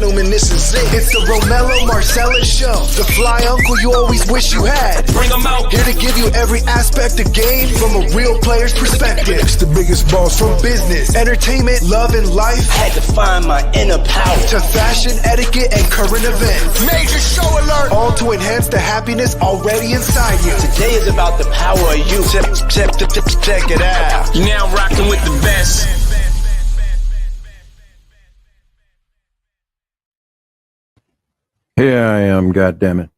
gentlemen, this is it. It's the Romello Marcellus Show. The fly uncle you always wish you had. Bring them out. Here to give you every aspect of game from a real player's perspective. It's the biggest boss from business, entertainment, love, and life. Had to find my inner power. To fashion, etiquette, and current events. Major show alert. All to enhance the happiness already inside you. Today is about the power of you. Check it out. You're now rocking with the best. Here I am, goddammit.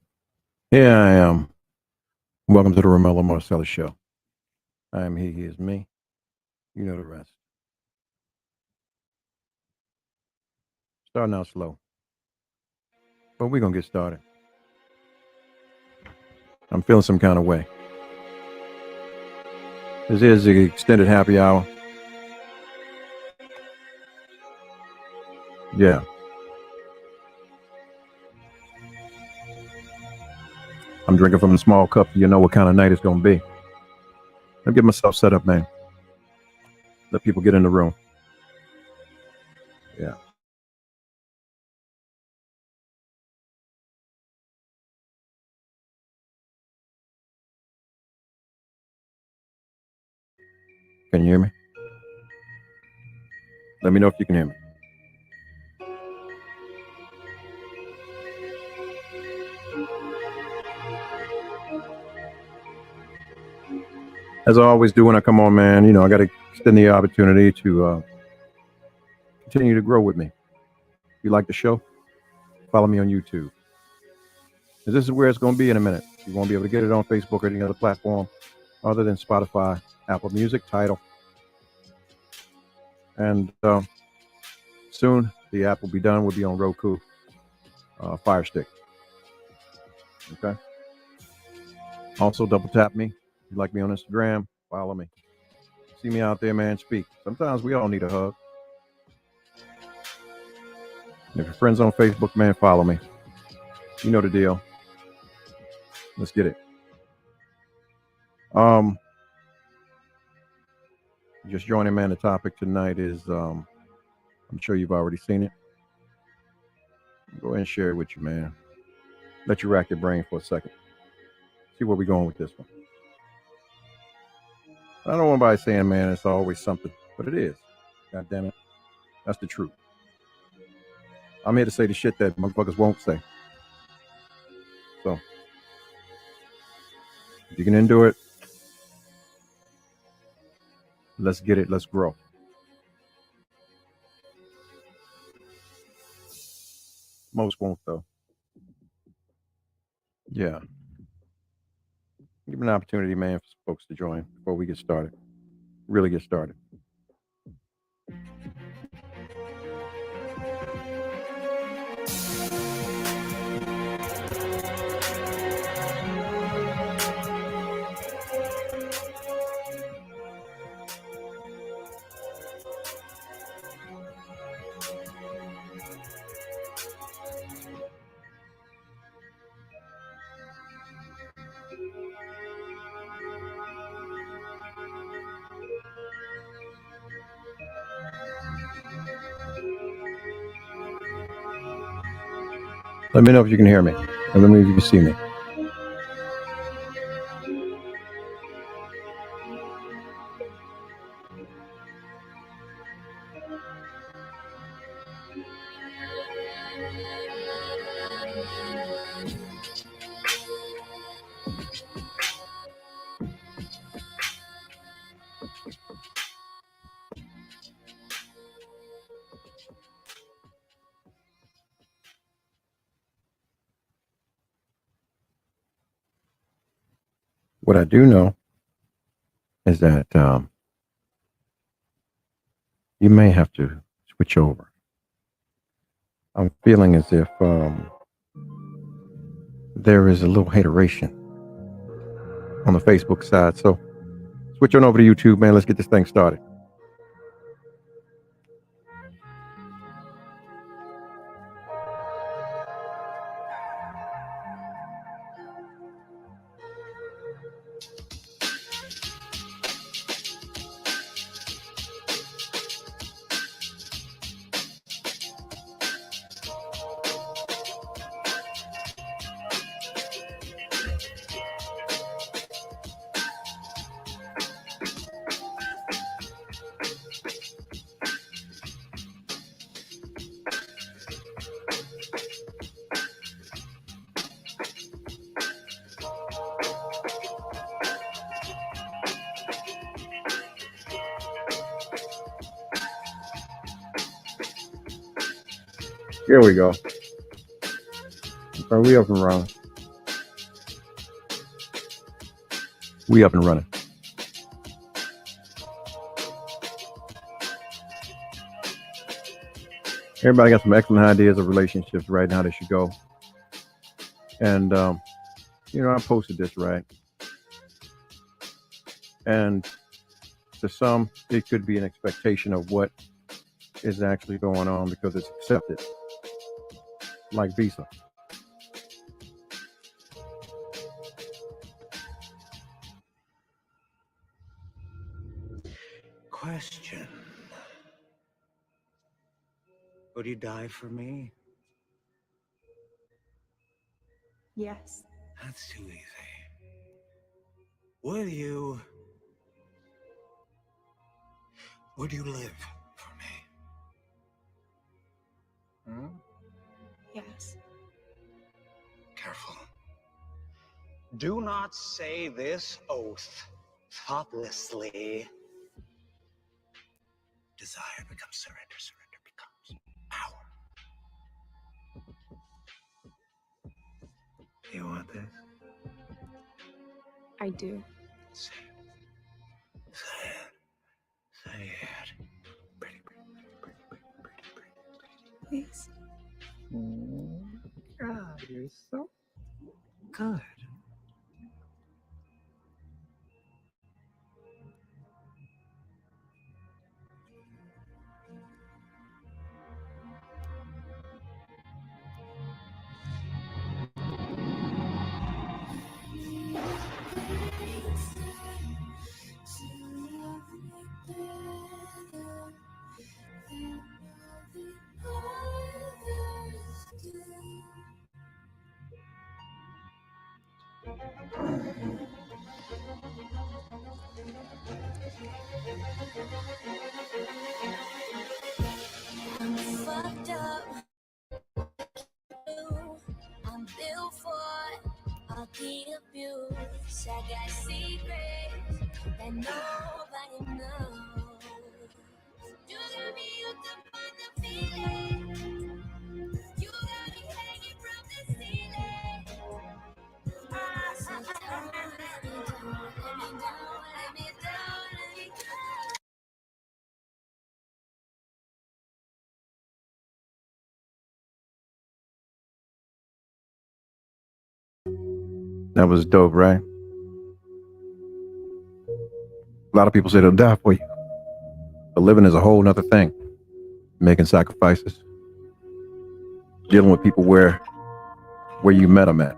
Here I am. Welcome to the Romello Marcellus Show. I am he is me. You know the rest. Starting out slow. But we're going to get started. I'm feeling some kind of way. This is the extended happy hour. Yeah. I'm drinking from a small cup. You know what kind of night it's going to be. Let me get myself set up, man. Let people get in the room. Yeah. Can you hear me? Let me know if you can hear me. As I always do when I come on, man, you know, I got to extend the opportunity to continue to grow with me. If you like the show, follow me on YouTube. This is where it's going to be in a minute. You won't be able to get it on Facebook or any other platform other than Spotify, Apple Music, Tidal. And soon the app will be done. We'll be on Roku, Fire Stick. Okay. Also, double tap me. If you like me on Instagram, follow me. See me out there, man, speak. Sometimes we all need a hug. And if you're friends on Facebook, man, follow me. You know the deal. Let's get it. Just joining, man, the topic tonight is, I'm sure you've already seen it. Go ahead and share it with you, man. Let you rack your brain for a second. See where we're going with this one. I don't want anybody saying, man, it's always something, but it is. God damn it. That's the truth. I'm here to say the shit that motherfuckers won't say. So, if you can endure it, let's get it. Let's grow. Most won't, though. Yeah. Give an opportunity, man, for folks to join before we get started. Really get started. Let me know if you can hear me, and let me know if you can see me. What I do know is that you may have to switch over. I'm feeling as if there is a little hateration on the Facebook side. So switch on over to YouTube, man. Let's get this thing started. Here we go. Are we up and running? We up and running. Everybody got some excellent ideas of relationships, right, and how they should go. And I posted this, right? And to some, it could be an expectation of what is actually going on because it's accepted, like Visa. Question. Would you die for me? Yes. That's too easy. Would you live for me? Yes. Careful. Do not say this oath thoughtlessly. Desire becomes surrender. Surrender becomes power. Do you want this? I do. Say it. Say it. Say it. Pretty, pretty. Please. Oh, God, you're so good. I'm fucked up. I'm built for all the abuse. I got secrets that nobody knows. You got me hooked up on the feeling. You got me hanging from the ceiling. So don't let me down, let me down, let me down, let me down. That was dope, right? A lot of people say they'll die for you, but living is a whole nother thing. Making sacrifices, dealing with people where you met them at.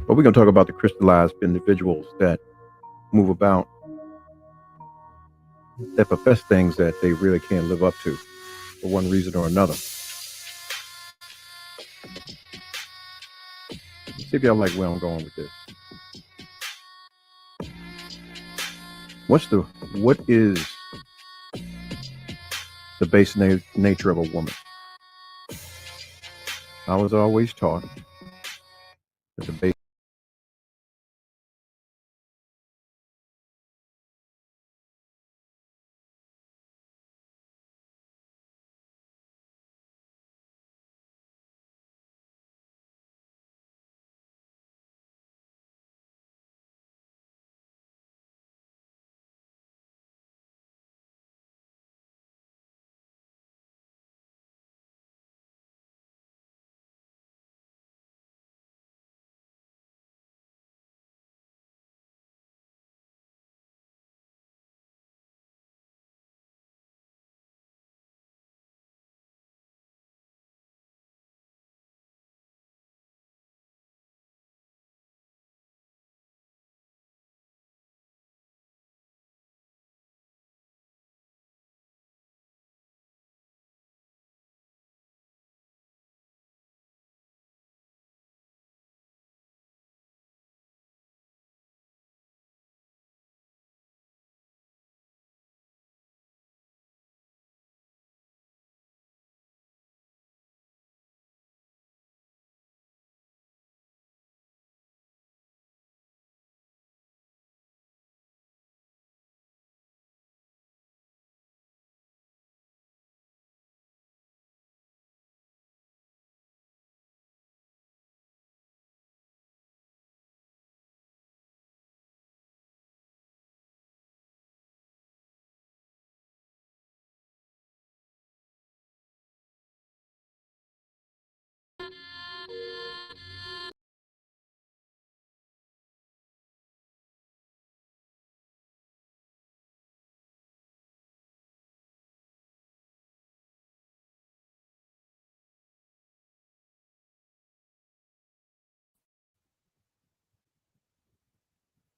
But we're gonna talk about the crystallized individuals that move about, that profess things that they really can't live up to for one reason or another. See if y'all like where I'm going with this. What is the base nature of a woman? I was always taught that the base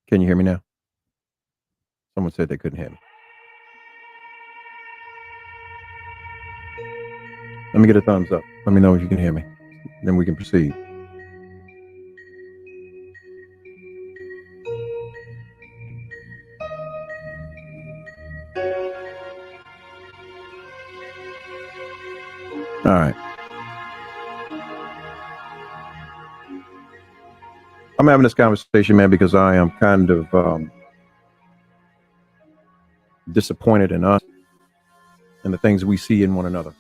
Can you hear me now? Someone said they couldn't hear me. Let me get a thumbs up. Let me know if you can hear me. Then we can proceed. All right. I'm having this conversation, man, because I am kind of disappointed in us and the things we see in one another.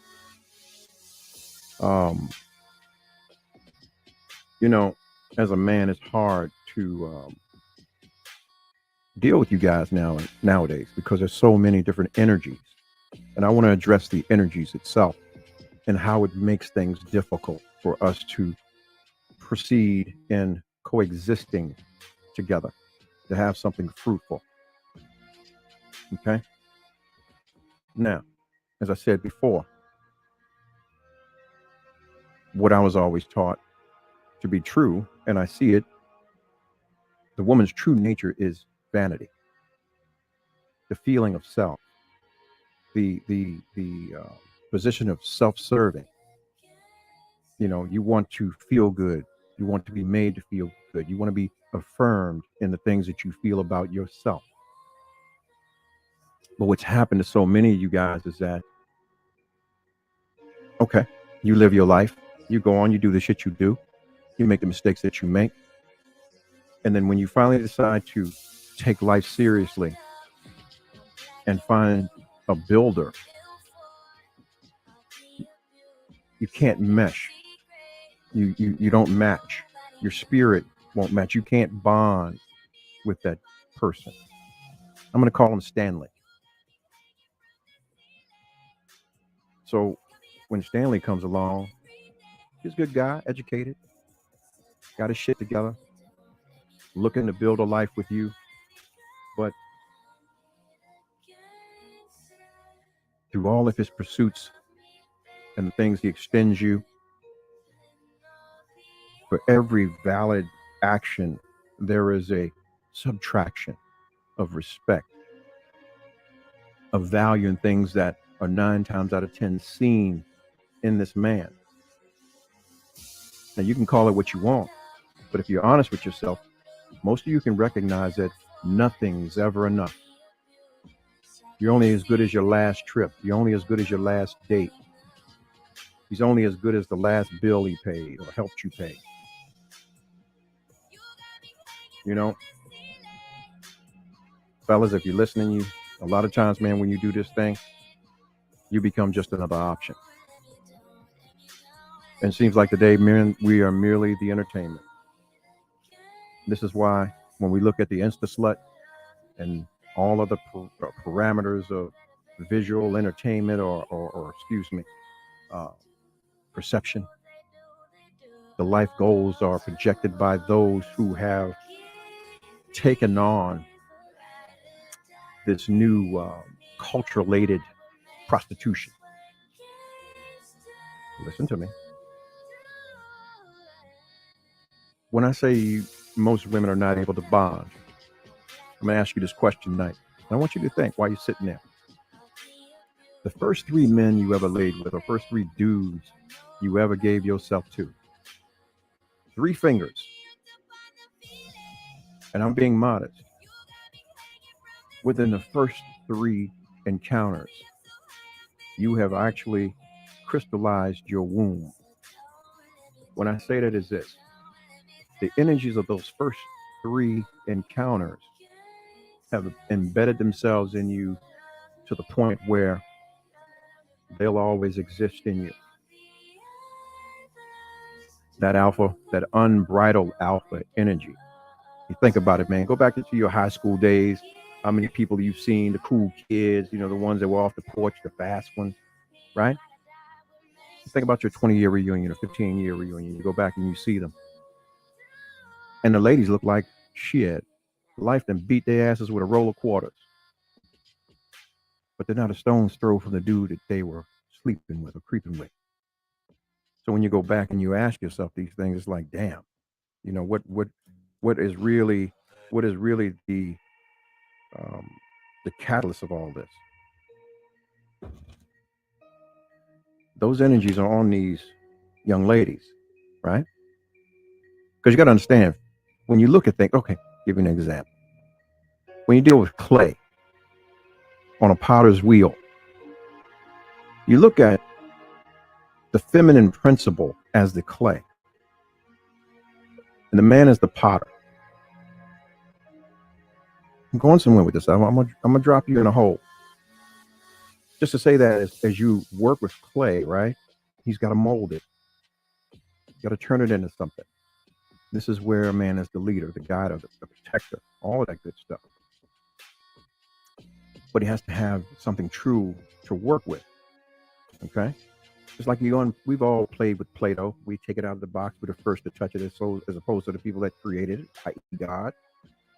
You know, as a man, it's hard to deal with you guys nowadays because there's so many different energies, and I want to address the energies itself and how it makes things difficult for us to proceed in coexisting together to have something fruitful. Okay. Now, as I said before, what I was always taught to be true, and I see it, the woman's true nature is vanity, the feeling of self, the position of self-serving. You know, you want to feel good. You want to be made to feel good. You want to be affirmed in the things that you feel about yourself. But what's happened to so many of you guys is that, okay, you live your life, you go on, you do the shit you do, you make the mistakes that you make. And then when you finally decide to take life seriously and find a builder, you can't mesh. You don't match. Your spirit won't match. You can't bond with that person. I'm going to call him Stanley. So when Stanley comes along, he's a good guy, educated, got his shit together, looking to build a life with you. But through all of his pursuits and the things he extends you, for every valid action, there is a subtraction of respect, of value, and things that are 9 times out of 10 seen in this man. Now, you can call it what you want, but if you're honest with yourself, most of you can recognize that nothing's ever enough. You're only as good as your last trip. You're only as good as your last date. He's only as good as the last bill he paid or helped you pay. You know, fellas, if you're listening, a lot of times, man, when you do this thing, you become just another option. And it seems like today, we are merely the entertainment. This is why when we look at the Insta slut and all of the parameters of visual entertainment or perception, the life goals are projected by those who have taken on this new culture-related prostitution. Listen to me. When I say most women are not able to bond, I'm going to ask you this question tonight. I want you to think while you're sitting there. The first 3 men you ever laid with, or first 3 dudes you ever gave yourself to, 3 fingers, and I'm being modest, within the first 3 encounters, you have actually crystallized your womb. When I say that is this, the energies of those first 3 encounters have embedded themselves in you to the point where they'll always exist in you. That alpha, that unbridled alpha energy. You think about it, man. Go back into your high school days. How many people you've seen, the cool kids, you know, the ones that were off the porch, the fast ones, right? Think about your 20-year reunion or 15-year reunion. You go back and you see them. And the ladies look like shit. Life done beat their asses with a roll of quarters. But they're not a stone's throw from the dude that they were sleeping with or creeping with. So when you go back and you ask yourself these things, it's like, damn, you know, what is really what is really the catalyst of all this. Those energies are on these young ladies, right? Because you got to understand, when you look at things, okay, give you an example. When you deal with clay on a potter's wheel, you look at the feminine principle as the clay, and the man is the potter. I'm going somewhere with this. I'm gonna drop you in a hole. Just to say that as you work with clay, right? He's got to mold it. You got to turn it into something. This is where a man is the leader, the guide, the protector, all of that good stuff. But he has to have something true to work with. Okay? Just like we've all played with Play-Doh. We take it out of the box. We're the first to touch it, as opposed to the people that created it, i.e. God.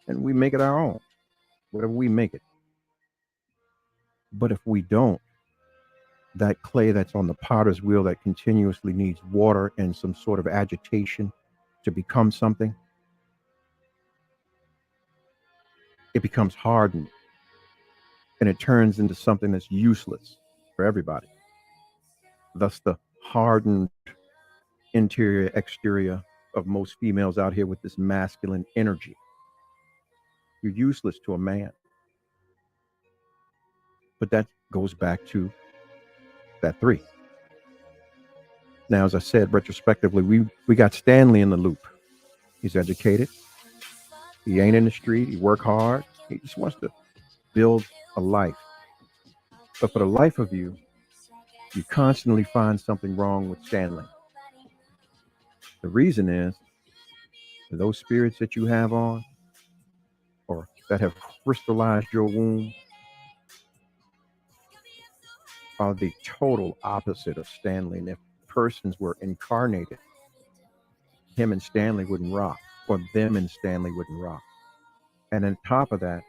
And we make it our own, whatever we make it. But if we don't, that clay that's on the potter's wheel that continuously needs water and some sort of agitation to become something, it becomes hardened and it turns into something that's useless for everybody. Thus, the hardened interior, exterior of most females out here with this masculine energy. You're useless to a man. But that goes back to that 3. Now, as I said, retrospectively, we got Stanley in the loop. He's educated. He ain't in the street. He work hard. He just wants to build a life. But for the life of you, you constantly find something wrong with Stanley. The reason is those spirits that you have on, or that have crystallized your womb, are the total opposite of Stanley. And if persons were incarnated, him and Stanley wouldn't rock, or them and Stanley wouldn't rock. And on top of that,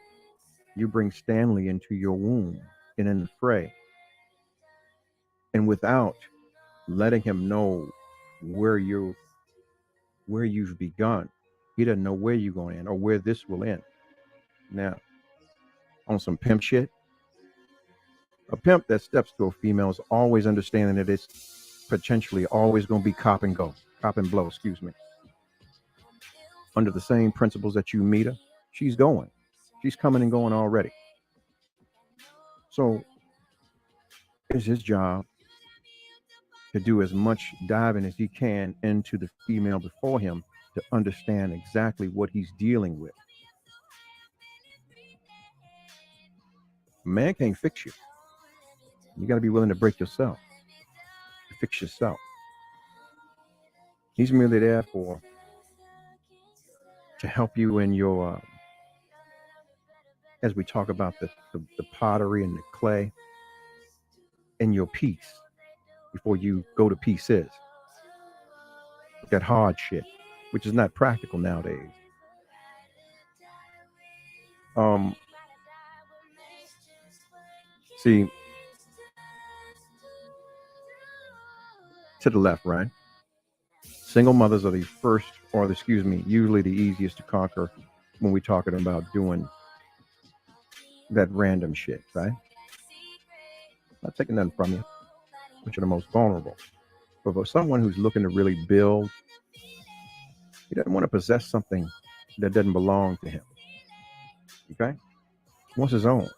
you bring Stanley into your womb and in the fray. And without letting him know where you've begun, he doesn't know where you're going to end or where this will end. Now, on some pimp shit, a pimp that steps to a female is always understanding that it's potentially always going to be cop and blow, excuse me. Under the same principles that you meet her, she's going. She's coming and going already. So it's his job to do as much diving as he can into the female before him to understand exactly what he's dealing with. A man can't fix you. You got to be willing to break yourself, to fix yourself. He's merely there to help you in your, as we talk about the pottery and the clay, in your piece before you go to pieces. That hard shit, which is not practical nowadays. See, to the left, right? Single mothers are the first, or excuse me, usually the easiest to conquer when we're talking about doing that random shit, right? Not taking nothing from you, but you're the most vulnerable. But for someone who's looking to really build, he doesn't want to possess something that doesn't belong to him. Okay? He wants his own.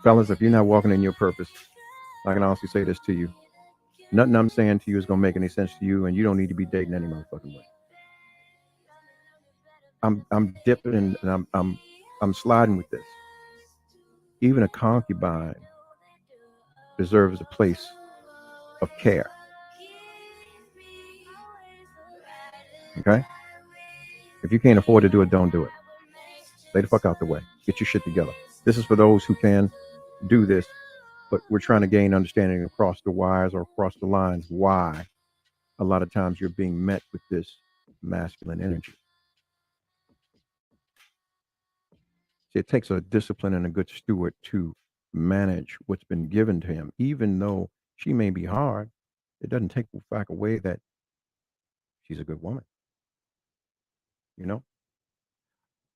Fellas, if you're not walking in your purpose, I can honestly say this to you. Nothing I'm saying to you is going to make any sense to you, and you don't need to be dating any motherfucking way. I'm dipping and I'm sliding with this. Even a concubine deserves a place of care. Okay? If you can't afford to do it, don't do it. Stay the fuck out the way. Get your shit together. This is for those who can do this, but we're trying to gain understanding across the wires or across the lines why a lot of times you're being met with this masculine energy. See, it takes a discipline and a good steward to manage what's been given to him, even though she may be hard. it doesn't take the fact away that she's a good woman. You know,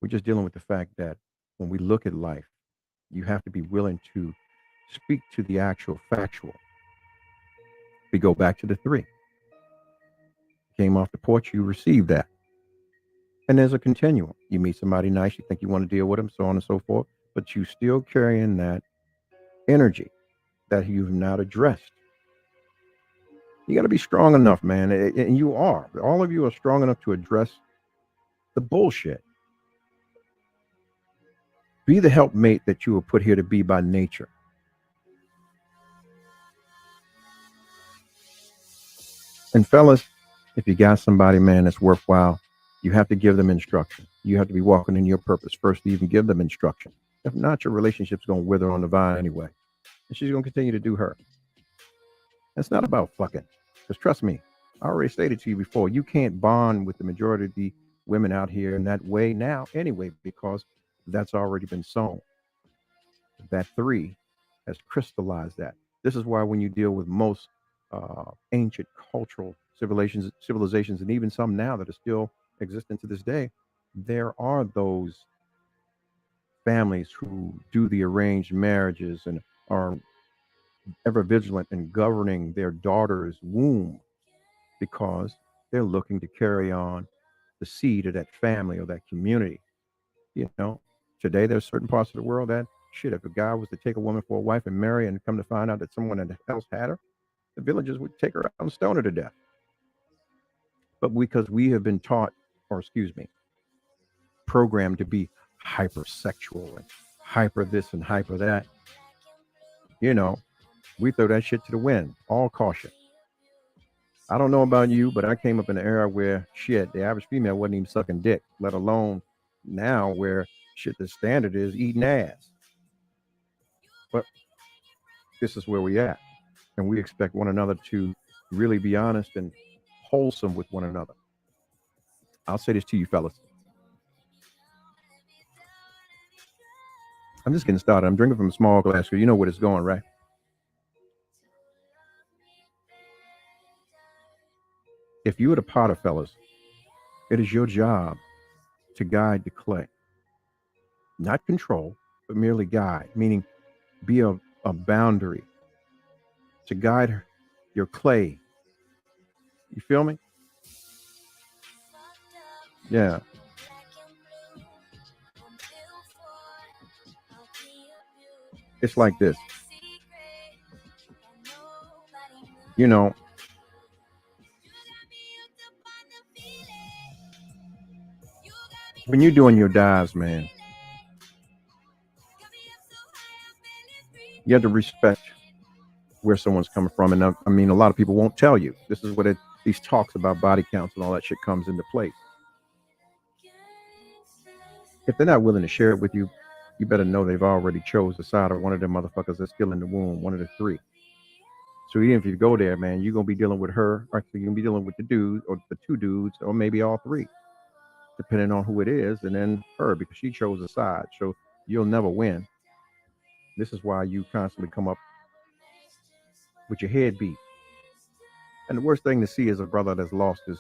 we're just dealing with the fact that when we look at life, you have to be willing to speak to the actual factual. We go back to the three. Came off the porch, you receive that. And there's a continuum. You meet somebody nice, you think you want to deal with them, so on and so forth, but you still carrying that energy that you've not addressed. You got to be strong enough, man. And you are. All of you are strong enough to address the bullshit. Be the helpmate that you were put here to be by nature. And fellas, if you got somebody, man, that's worthwhile, you have to give them instruction. You have to be walking in your purpose first to even give them instruction. If not, your relationship's going to wither on the vine anyway. And she's going to continue to do her. It's not about fucking. Because trust me, I already stated to you before, you can't bond with the majority of the women out here in that way now anyway, because that's already been sown. That three has crystallized that. This is why when you deal with most ancient cultural civilizations, and even some now that are still existent to this day, there are those families who do the arranged marriages and are ever vigilant in governing their daughter's womb because they're looking to carry on the seed of that family or that community. You know, today there's certain parts of the world that shit, if a guy was to take a woman for a wife and marry and come to find out that someone else had her, the villagers would take her out and stone her to death. But because we have been taught, or excuse me, programmed to be hypersexual and hyper this and hyper that, you know, we throw that shit to the wind. All caution. I don't know about you, but I came up in an era where shit, the average female wasn't even sucking dick, let alone now where shit, the standard is eating ass. But this is where we at. And we expect one another to really be honest and wholesome with one another. I'll say this to you, fellas. I'm just getting started. I'm drinking from a small glass here. You know where it's going, right? If you were the potter, fellas, it is your job to guide the clay. Not control, but merely guide, meaning be a boundary to guide your clay. You feel me? Yeah. It's like this. You know, when you're doing your dives, man, you have to respect where someone's coming from. And I mean, a lot of people won't tell you. This is what these talks about body counts and all that shit comes into place. If they're not willing to share it with you, you better know they've already chose the side of one of them motherfuckers that's still in the womb, one of the three. So even if you go there, man, you're going to be dealing with her, or you're going to be dealing with the dude, or the two dudes, or maybe all three, depending on who it is, and then her, because she chose a side. So you'll never win. This is why you constantly come up with your head beat. And the worst thing to see is a brother that's lost his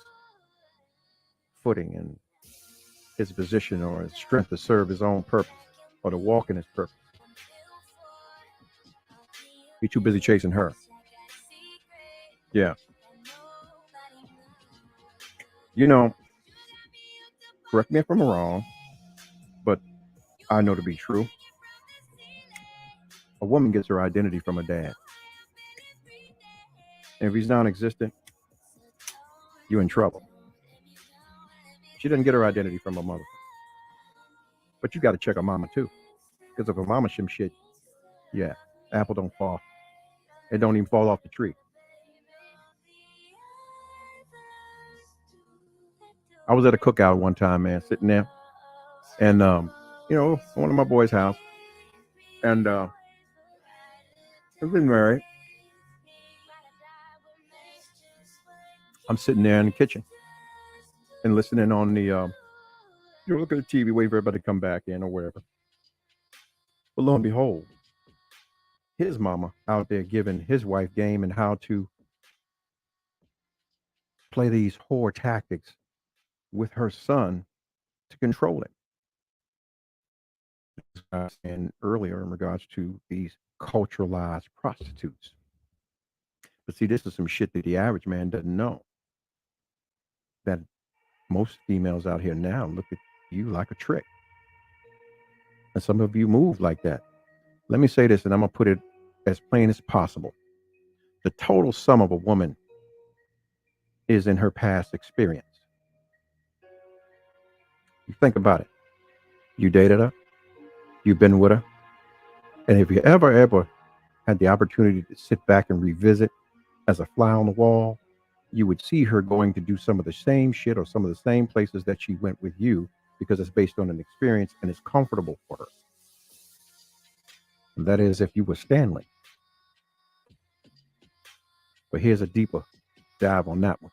footing and his position or his strength to serve his own purpose or to walk in his purpose. He's too busy chasing her. Yeah. You know, correct me if I'm wrong, but I know to be true. A woman gets her identity from her dad. And if he's non-existent, you're in trouble. She doesn't get her identity from her mother. But you got to check her mama too. Because if her mama some shit, yeah, apple don't fall. It don't even fall off the tree. I was at a cookout one time, man, sitting there. And, you know, one of my boys' house. And I've been married. I'm sitting there in the kitchen and listening on the, look at the TV, wait for everybody to come back in or whatever. But lo and behold, his mama out there giving his wife game and how to play these whore tactics with her son to control him. As I was saying earlier in regards to these culturalized prostitutes. But see, this is some shit that the average man doesn't know. That most females out here now look at you like a trick. And some of you move like that. Let me say this, and I'm going to put it as plain as possible. The total sum of a woman is in her past experience. You think about it. You dated her. You've been with her. And if you ever had the opportunity to sit back and revisit as a fly on the wall, you would see her going to do some of the same shit or some of the same places that she went with you because it's based on an experience and it's comfortable for her. And that is if you were Stanley. But here's a deeper dive on that one.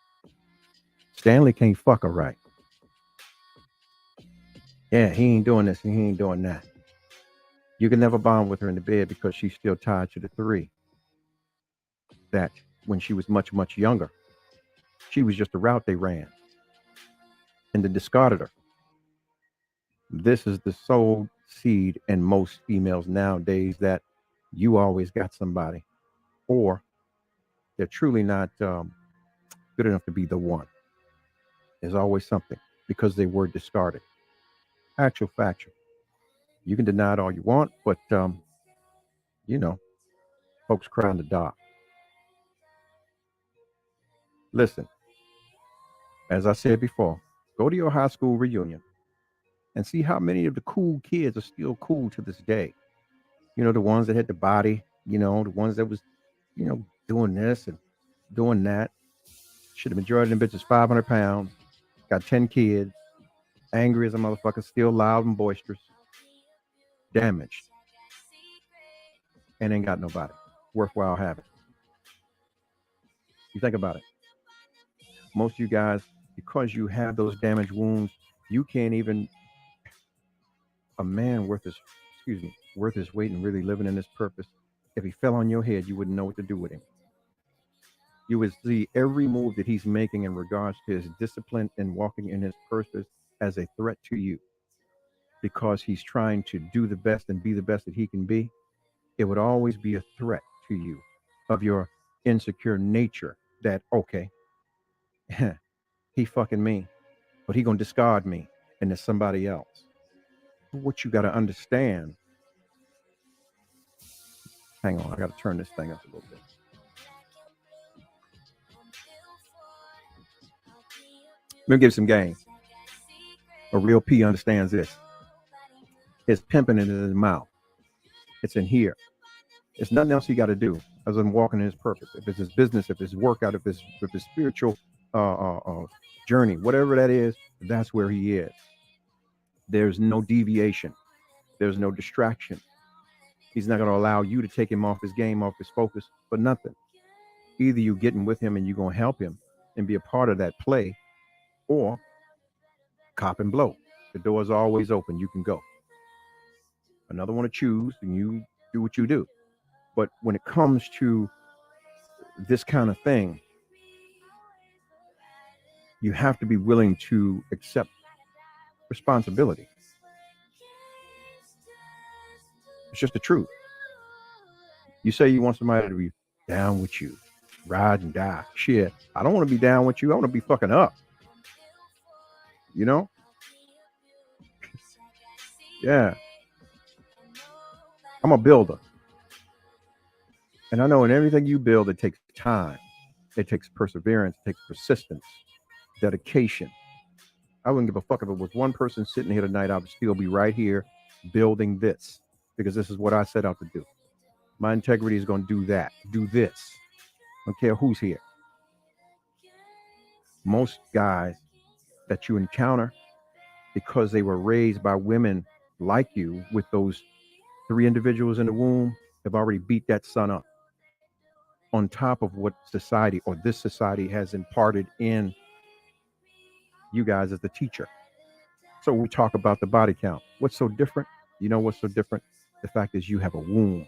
Stanley can't fuck her right. Yeah, he ain't doing this and he ain't doing that. You can never bond with her in the bed because she's still tied to the three. That when she was much, much younger, she was just a route they ran. And they discarded her. This is the soul seed in most females nowadays, that you always got somebody, or they're truly not good enough to be the one. There's always something because they were discarded. Actual factual. You can deny it all you want, but folks cry in the dark. Listen, as I said before, go to your high school reunion and see how many of the cool kids are still cool to this day. The ones that had the body, the ones that was, doing this and doing that. Shit, the majority of them bitches 500 pounds, got 10 kids, angry as a motherfucker, still loud and boisterous, damaged, and ain't got nobody worthwhile having. You think about it. Most of you guys, because you have those damaged wounds, you can't even, a man worth his weight and really living in his purpose, if he fell on your head, you wouldn't know what to do with him. You would see every move that he's making in regards to his discipline and walking in his purpose as a threat to you, because he's trying to do the best and be the best that he can be. It would always be a threat to you of your insecure nature that, okay, he fucking me, but he gonna discard me and there's somebody else. What you got to understand, hang on, I got to turn this thing up a little bit. Let me give some game. A real P understands this. It's pimping in his mouth. It's in here. It's nothing else he got to do other than walking in his purpose. If it's his business, if it's his workout, if it's his spiritual journey, whatever that is, that's where he is. There's no deviation. There's no distraction. He's not going to allow you to take him off his game, off his focus, for nothing. Either you getting with him and you're going to help him and be a part of that play, or cop and blow. The door's always open. You can go. Another one to choose, and you do what you do. But when it comes to this kind of thing, you have to be willing to accept responsibility. It's just the truth. You say you want somebody to be down with you, ride and die. Shit, I don't want to be down with you. I want to be fucking up. Yeah. I'm a builder. And I know in everything you build, it takes time. It takes perseverance. It takes persistence, dedication. I wouldn't give a fuck if it was one person sitting here tonight. I would still be right here building this, because this is what I set out to do. My integrity is going to do that, do this. I don't care who's here. Most guys that you encounter, because they were raised by women like you with those 3 individuals in the womb, have already beat that son up, on top of what society or this society has imparted in you guys as the teacher. So we talk about the body count. What's so different? You know what's so different? The fact is you have a womb.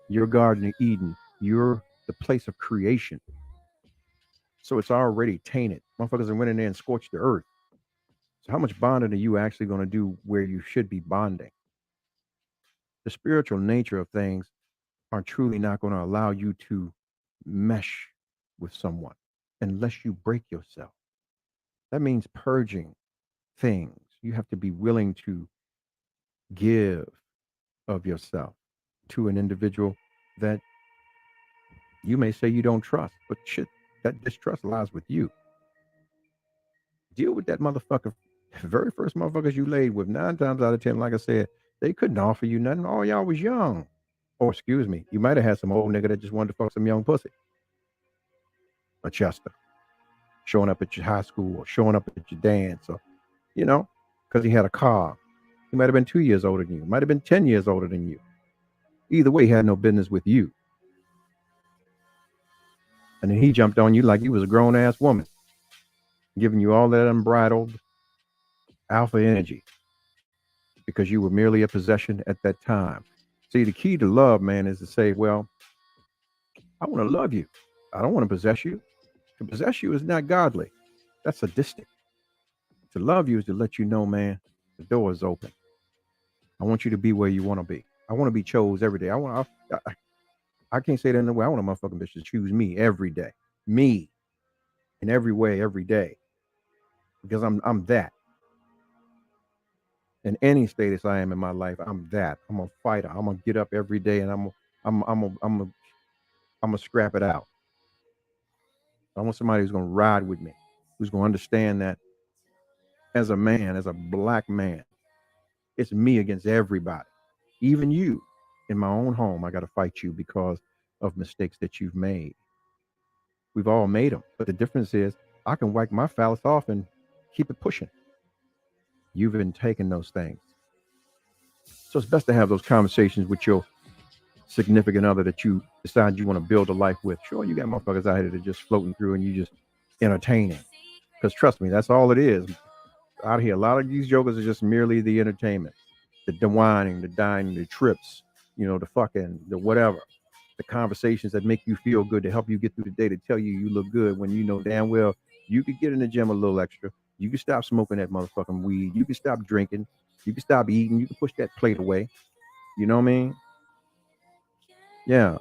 Your Garden of Eden. You're the place of creation. So it's already tainted. Motherfuckers have went in there and scorched the earth. So how much bonding are you actually going to do where you should be bonding? The spiritual nature of things are truly not going to allow you to mesh with someone unless you break yourself. That means purging things. You have to be willing to give of yourself to an individual that you may say you don't trust, but shit, that distrust lies with you. Deal with that motherfucker. The very first motherfuckers you laid with, 9 times out of 10, like I said, they couldn't offer you nothing. All y'all was young. Or excuse me, you might have had some old nigga that just wanted to fuck some young pussy. A Chester. Showing up at your high school or showing up at your dance or, because he had a car. He might have been 2 years older than you. Might have been 10 years older than you. Either way, he had no business with you. And then he jumped on you like you was a grown-ass woman, giving you all that unbridled alpha energy because you were merely a possession at that time. See, the key to love, man, is to say, well, I want to love you. I don't want to possess you. To possess you is not godly. That's sadistic. To love you is to let you know, man, the door is open. I want you to be where you want to be. I want to be chose every day. I can't say that in the way. I want a motherfucking bitch to choose me every day. Me. In every way, every day. Because I'm that. In any status I am in my life, I'm that. I'm a fighter. I'm gonna get up every day and I'm gonna scrap it out. I want somebody who's gonna ride with me, who's gonna understand that as a man, as a black man, it's me against everybody. Even you. In my own home, I gotta fight you because of mistakes that you've made. We've all made them. But the difference is I can wipe my phallus off and keep it pushing. You've been taking those things. So it's best to have those conversations with your significant other that you decide you want to build a life with. Sure, you got motherfuckers out here that are just floating through and you just entertaining. Because trust me, that's all it is. Out here, a lot of these jokers are just merely the entertainment. The whining, the dining, the trips, the fucking, the whatever. The conversations that make you feel good to help you get through the day, to tell you look good when you know damn well you could get in the gym a little extra. You can stop smoking that motherfucking weed. You can stop drinking. You can stop eating. You can push that plate away. You know what I mean? Yeah.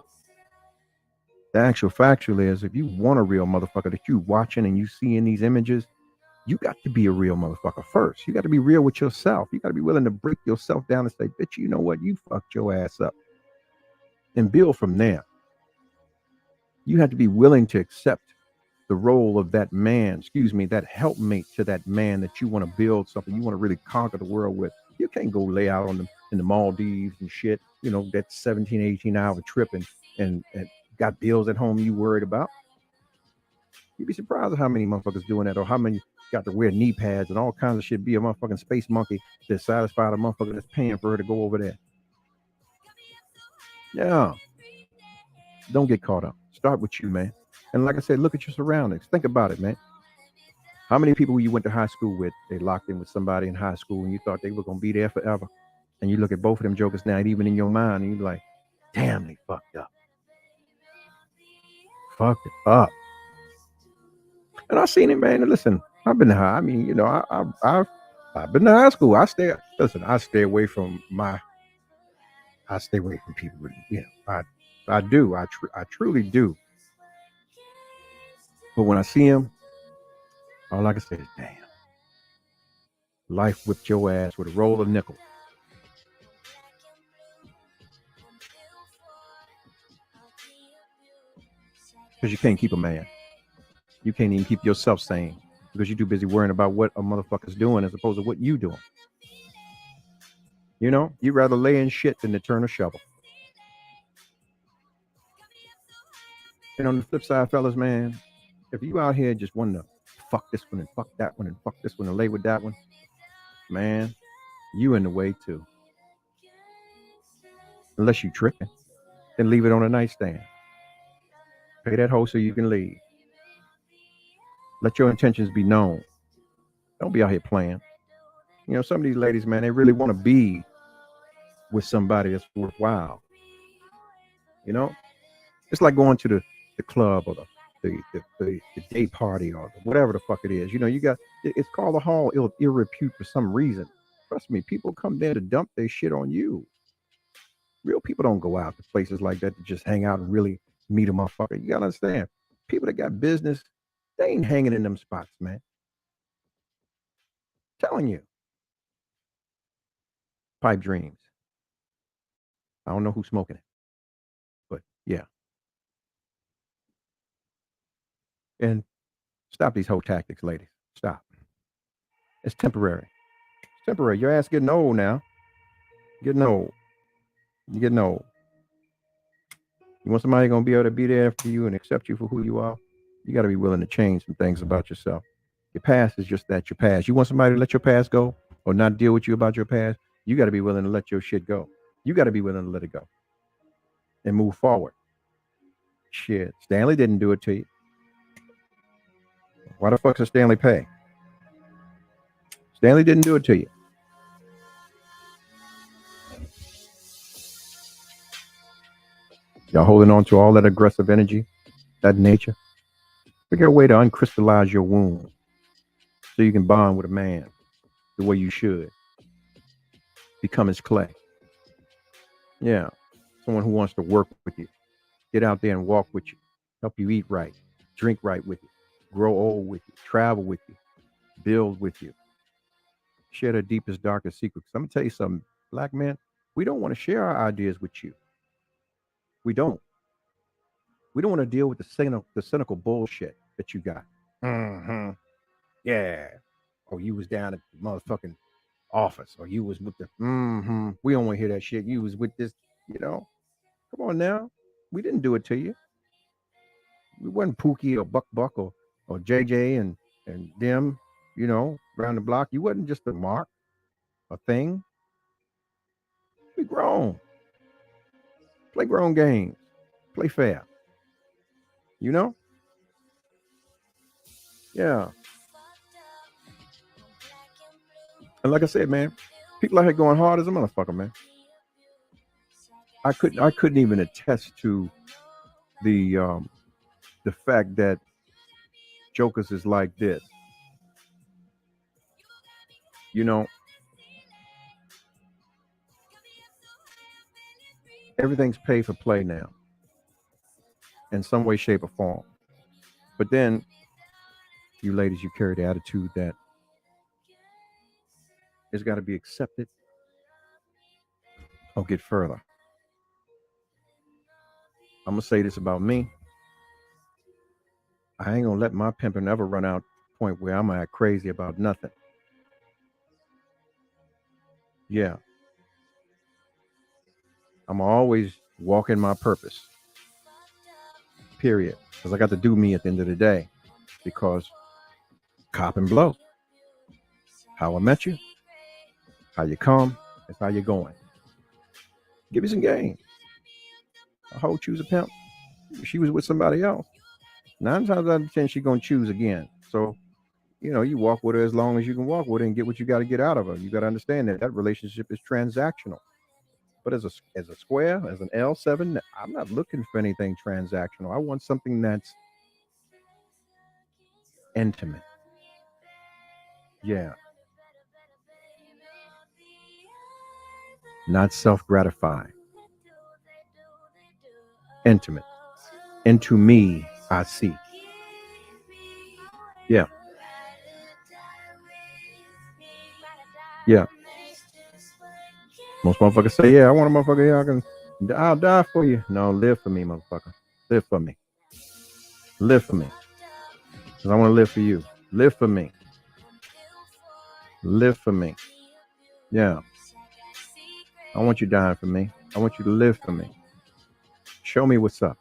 The actual factual is, if you want a real motherfucker that you watching and you see in these images, you got to be a real motherfucker first. You got to be real with yourself. You got to be willing to break yourself down and say, bitch, you know what? You fucked your ass up. And build from there. You have to be willing to accept the role of that man, that helpmate to that man that you want to build something, you want to really conquer the world with. You can't go lay out on in the Maldives and shit, that 17, 18-hour trip and got bills at home you worried about. You'd be surprised at how many motherfuckers doing that, or how many got to wear knee pads and all kinds of shit, be a motherfucking space monkey to satisfy the motherfucker that's paying for her to go over there. Yeah. Don't get caught up. Start with you, man. And like I said, look at your surroundings. Think about it, man. How many people you went to high school with, they locked in with somebody in high school and you thought they were going to be there forever? And you look at both of them jokers now, and even in your mind, and you're like, damn, they fucked up. Fucked it up. And I seen it, man. And listen, I've been to high. I mean, I've been to high school. I stay away from people with, I do. I truly do. But when I see him, all I can say is, damn. Life whipped your ass with a roll of nickel. Because you can't keep a man. You can't even keep yourself sane. Because you're too busy worrying about what a motherfucker's doing as opposed to what you doing. You'd rather lay in shit than to turn a shovel. And on the flip side, fellas, man, if you out here just wanting to fuck this one and fuck that one and fuck this one and lay with that one, man, you in the way too. Unless you tripping, then leave it on a nightstand. Pay that hoe so you can leave. Let your intentions be known. Don't be out here playing. Some of these ladies, man, they really want to be with somebody that's worthwhile. It's like going to the club or the day party or whatever the fuck it is. You know, it's called a hall ill repute for some reason. Trust me, people come there to dump their shit on you. Real people don't go out to places like that to just hang out and really meet a motherfucker. You gotta understand, people that got business, they ain't hanging in them spots, man. Telling you, pipe dreams. I don't know who's smoking it, but yeah. And stop these whole tactics, ladies. Stop. It's temporary. It's temporary. Your ass getting old now. Getting old. You're getting old. You want somebody gonna be able to be there for you and accept you for who you are? You got to be willing to change some things about yourself. Your past is just that, your past. You want somebody to let your past go or not deal with you about your past? You got to be willing to let your shit go. You got to be willing to let it go and move forward. Shit, Stanley didn't do it to you. Why the fuck does Stanley pay? Stanley didn't do it to you. Y'all holding on to all that aggressive energy, that nature. Figure a way to uncrystallize your wound so you can bond with a man the way you should. Become his clay. Yeah. Someone who wants to work with you. Get out there and walk with you. Help you eat right. Drink right with you. Grow old with you. Travel with you. Build with you. Share the deepest, darkest secrets. I'm going to tell you something, black men, we don't want to share our ideas with you. We don't. We don't want to deal with the cynical bullshit that you got. Mm-hmm. Yeah. Or you was down at the motherfucking office. Or you was with the, mm-hmm. We don't want to hear that shit. You was with this, you know. Come on now. We didn't do it to you. We wasn't Pookie or Buck or JJ and them, you know, around the block. You wasn't just a mark, a thing. We grown. Play grown games. Play fair. You know? Yeah. And like I said, man, people out here going hard as a motherfucker, man. I couldn't even attest to the fact that Jokers is like this. You know, everything's pay for play now in some way, shape, or form. But then you ladies, you carry the attitude that it's got to be accepted or get further. I'm going to say this about me. I ain't going to let my pimping ever run out to the point where I'm going to act crazy about nothing. Yeah. I'm always walking my purpose. Period. Because I got to do me at the end of the day. Because cop and blow. How I met you, how you come, that's how you're going. Give me some game. A hoe choose a pimp. She was with somebody else. 9 times out of 10, she's going to choose again. So, you know, you walk with her as long as you can walk with her and get what you got to get out of her. You got to understand that relationship is transactional. But as a square, as an L7, I'm not looking for anything transactional. I want something that's intimate. Yeah. Not self-gratifying. Intimate. Into me, I see. Yeah. Yeah. Most motherfuckers say, yeah, I want a motherfucker here. I'll die for you. No, live for me, motherfucker. Live for me. Live for me. Because I want to live for you. Live for me. Live for me. Yeah. I want you dying for me. I want you to live for me. Show me what's up.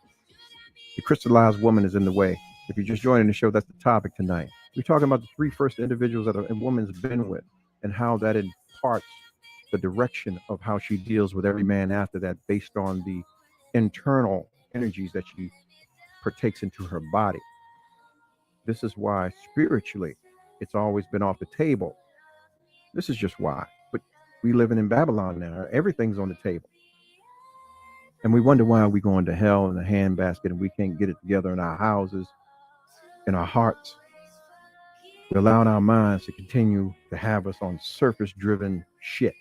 The crystallized woman is in the way. If you're just joining the show, that's the topic tonight. We're talking about the 3 first individuals that a woman's been with and how that imparts the direction of how she deals with every man after that based on the internal energies that she partakes into her body. This is why spiritually it's always been off the table. This is just why. But we living in Babylon now. Everything's on the table. And we wonder why we going to hell in a handbasket and we can't get it together in our houses in our hearts. We're allowing our minds to continue to have us on surface-driven shit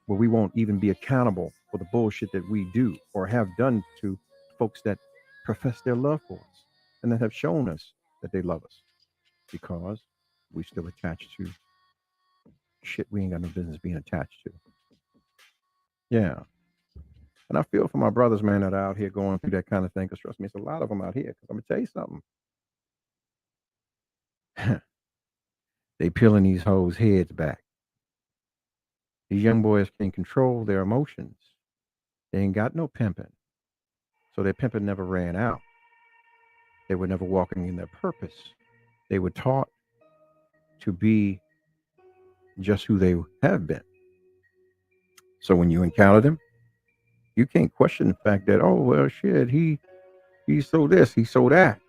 where we won't even be accountable for the bullshit that we do or have done to folks that profess their love for us and that have shown us that they love us because we still attached to shit we ain't got no business being attached to. Yeah. And I feel for my brothers, man, that are out here going through that kind of thing. Because trust me, it's a lot of them out here. Because I'm going to tell you something. They peeling these hoes' heads back. These young boys can't control their emotions. They ain't got no pimping. So their pimping never ran out. They were never walking in their purpose. They were taught to be just who they have been. So when you encounter them, you can't question the fact that, oh, well, shit, he so this, he so that.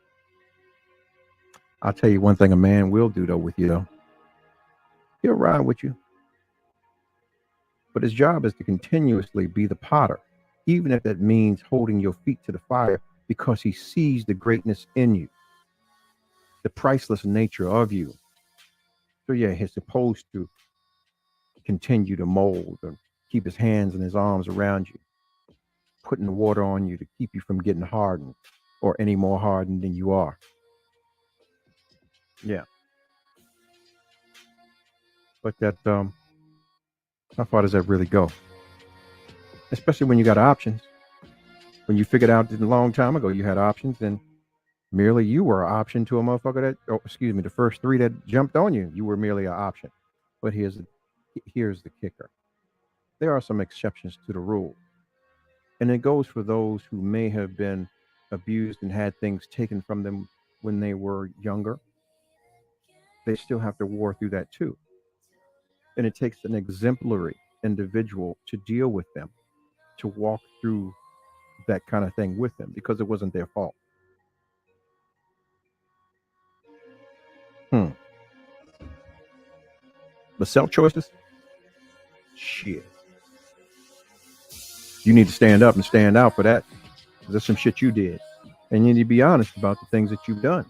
I'll tell you one thing a man will do, though, with you, though. He'll ride with you. But his job is to continuously be the potter, even if that means holding your feet to the fire, because he sees the greatness in you, the priceless nature of you. So, yeah, he's supposed to continue to mold and keep his hands and his arms around you, putting the water on you to keep you from getting hardened or any more hardened than you are. Yeah. But that, how far does that really go? Especially when you got options. When you figured out a long time ago you had options, and merely you were an option to a motherfucker that, oh, excuse me, the first three that jumped on you, you were merely an option. But here's the kicker. There are some exceptions to the rule. And it goes for those who may have been abused and had things taken from them when they were younger. They still have to war through that too. And it takes an exemplary individual to deal with them, to walk through that kind of thing with them, because it wasn't their fault. The self choices, shit. You need to stand up and stand out for that. There's some shit you did. And you need to be honest about the things that you've done.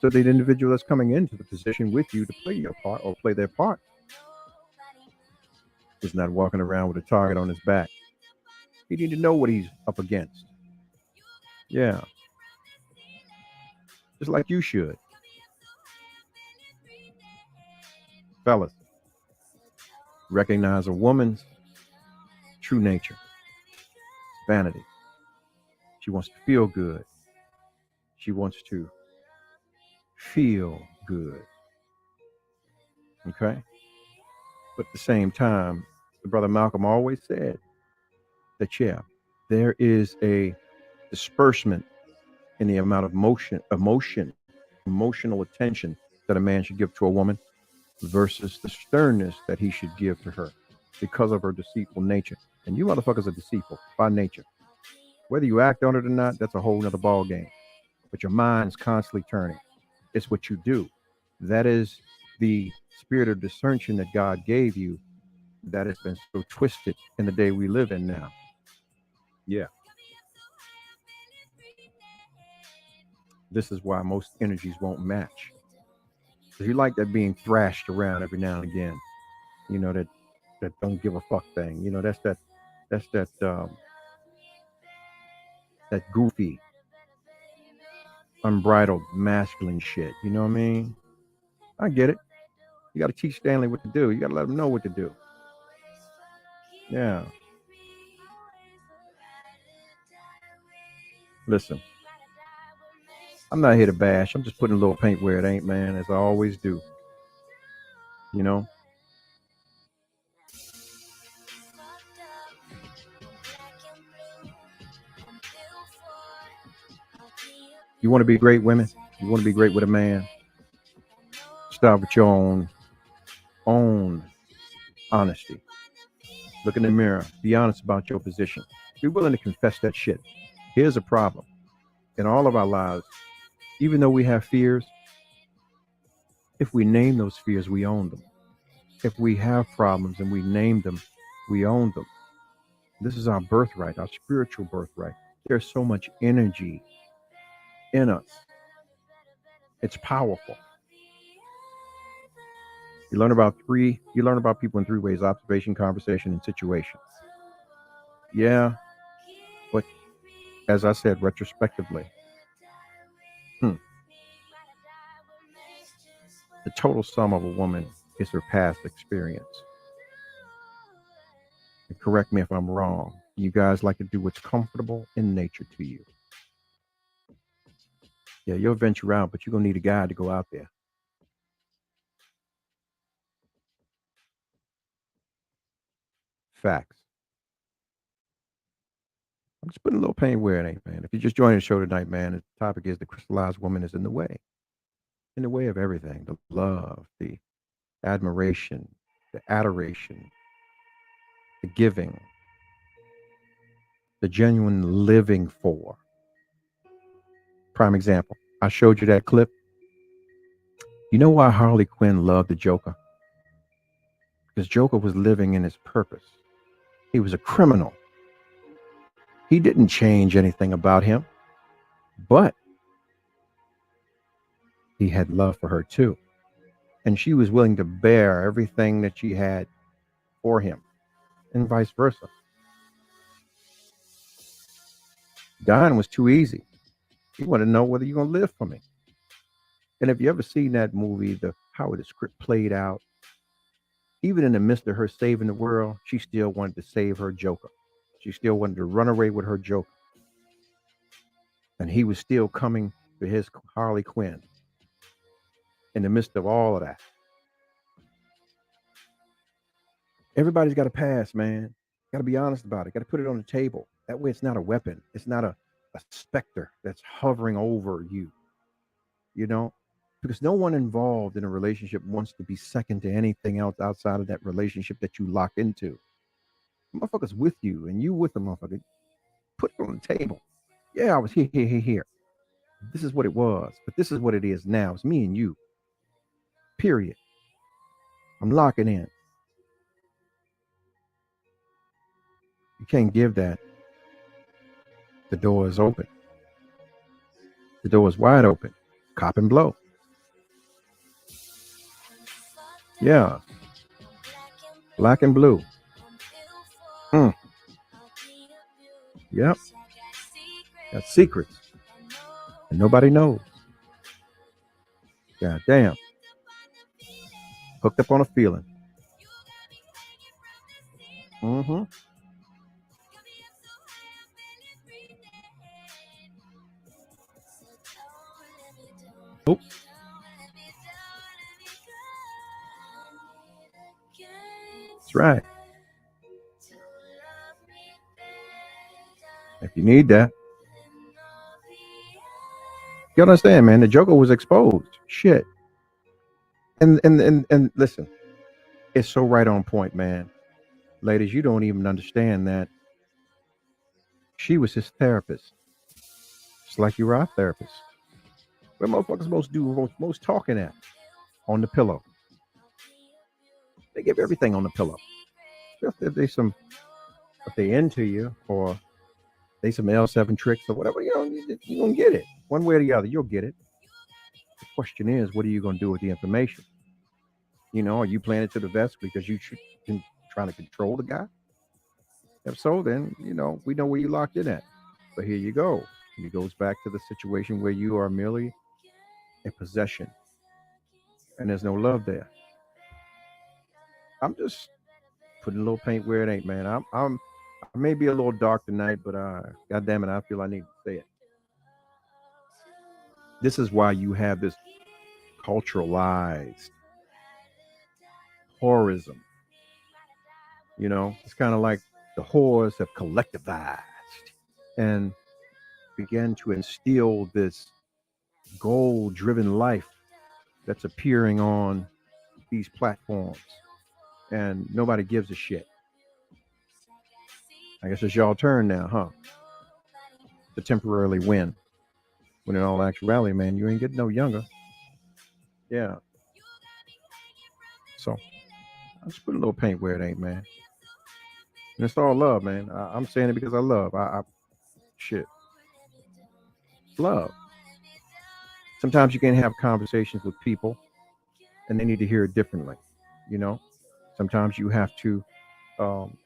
So the individual that's coming into the position with you to play your part or play their part is not walking around with a target on his back. You need to know what he's up against. Yeah. Just like you should. Fellas, recognize a woman's true nature. It's vanity. She wants to feel good. She wants to feel good. Okay? But at the same time, the brother Malcolm always said that, yeah, there is a disbursement in the amount of emotional attention that a man should give to a woman versus the sternness that he should give to her because of her deceitful nature. And you motherfuckers are deceitful by nature. Whether you act on it or not, that's a whole nother ball game. But your mind's constantly turning. It's what you do. That is the spirit of discernment that God gave you that has been so twisted in the day we live in now. Yeah. This is why most energies won't match. Because you like that being thrashed around every now and again. You know, that don't give a fuck thing. You know, that's that goofy, unbridled masculine shit. You know what I mean? I get it. You got to teach Stanley what to do. You got to let him know what to do. Yeah. Listen, I'm not here to bash. I'm just putting a little paint where it ain't, man, as I always do. You know? You want to be great, women? You want to be great with a man? Start with your own honesty. Look in the mirror. Be honest about your position. Be willing to confess that shit. Here's a problem. In all of our lives, even though we have fears, if we name those fears, we own them. If we have problems and we name them, we own them. This is our birthright, our spiritual birthright. There's so much energy in us. It's powerful. You learn about people in three ways: observation, conversation, and situation. Yeah, but as I said, retrospectively, the total sum of a woman is her past experience. And correct me if I'm wrong. You guys like to do what's comfortable in nature to you. Yeah, you'll venture out, but you're gonna need a guide to go out there. Facts. I'm just putting a little pain where it ain't, man. If you're just joining the show tonight, man, the topic is the crystallized woman is in the way of everything: the love, the admiration, the adoration, the giving, the genuine living for. Prime example. I showed you that clip. You know why Harley Quinn loved the Joker? Because Joker was living in his purpose. He was a criminal. He didn't change anything about him, but he had love for her too. And she was willing to bear everything that she had for him, and vice versa. Dying was too easy. He wanted to know whether you're going to live for me. And if you ever seen that movie, how the script played out, even in the midst of her saving the world, she still wanted to save her Joker. She still wanted to run away with her Joker. And he was still coming to his Harley Quinn in the midst of all of that. Everybody's got a past, man. Got to be honest about it. Got to put it on the table. That way it's not a weapon. It's not a specter that's hovering over you, you know? Because no one involved in a relationship wants to be second to anything else outside of that relationship that you lock into. The motherfucker's with you and you with the motherfucker. Put it on the table. Yeah, I was here. This is what it was, but this is what it is now. It's me and you. Period. I'm locking in. You can't give that. The door is open. The door is wide open. Cop and blow. Yeah. Black and blue. Yep. Got secrets. And nobody knows. God damn. Hooked up on a feeling. Mm-hmm. Oops. That's right. If you need that. You understand, man? The Joker was exposed. Shit. And listen, it's so right on point, man. Ladies, you don't even understand that she was his therapist. Just like you were our therapist. Where motherfuckers supposed to do most talking at? On the pillow. They give everything on the pillow. If they into you or they some L7 tricks or whatever, you're gonna get it. One way or the other, you'll get it. The question is, what are you gonna do with the information? Are you playing it to the vest because you can trying to control the guy? If so, then we know where you locked in at. But here you go. It goes back to the situation where you are merely a possession, and there's no love there. I'm just putting a little paint where it ain't, man. I may be a little dark tonight, but God damn it, I feel I need to say it. This is why you have this culturalized whorism. It's kind of like the whores have collectivized and began to instill this goal-driven life that's appearing on these platforms, and nobody gives a shit. I guess it's y'all turn now, huh? To temporarily win. When in all actuality, man, you ain't getting no younger. Yeah. So I just put a little paint where it ain't, man. And it's all love, man. I'm saying it because I love. Shit. Love. Sometimes you can have conversations with people and they need to hear it differently. You know, sometimes you have to um,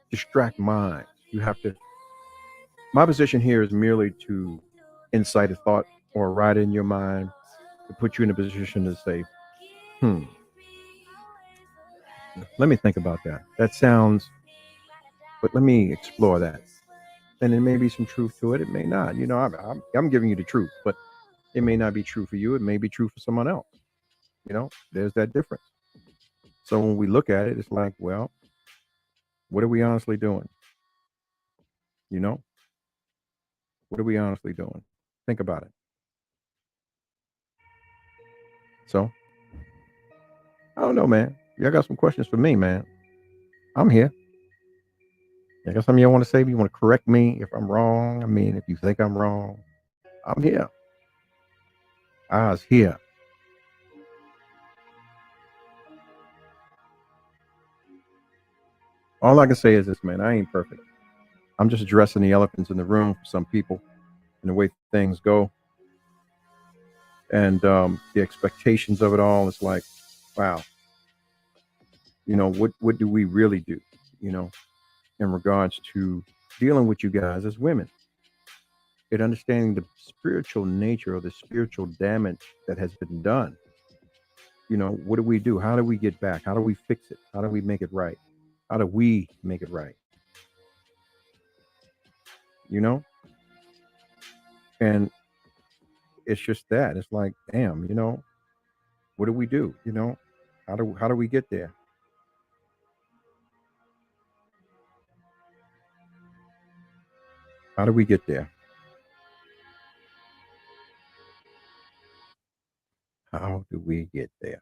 distract minds. You have to. My position here is merely to incite a thought or write in your mind to put you in a position to say, hmm, let me think about that. That sounds, but let me explore that. And there may be some truth to it. It may not. You know, I'm giving you the truth, but it may not be true for you. It may be true for someone else. You know, there's that difference. So when we look at it, it's like, well, what are we honestly doing? You know, what are we honestly doing? Think about it. So I don't know, man. Y'all got some questions for me, man. I'm here. I got something you want to say? You want to correct me if I'm wrong? I mean, if you think I'm wrong, I'm here. I was here. All I can say is this, man. I ain't perfect. I'm just addressing the elephants in the room for some people and the way things go and the expectations of it all. It's like, wow, you know, what do we really do, you know, in regards to dealing with you guys as women and understanding the spiritual nature of the spiritual damage that has been done. You know, what do we do? How do we get back? How do we fix it? How do we make it right? How do we make it right? You know, and it's just that. It's like, damn, you know, what do we do? You know, how do we get there? How do we get there? How do we get there?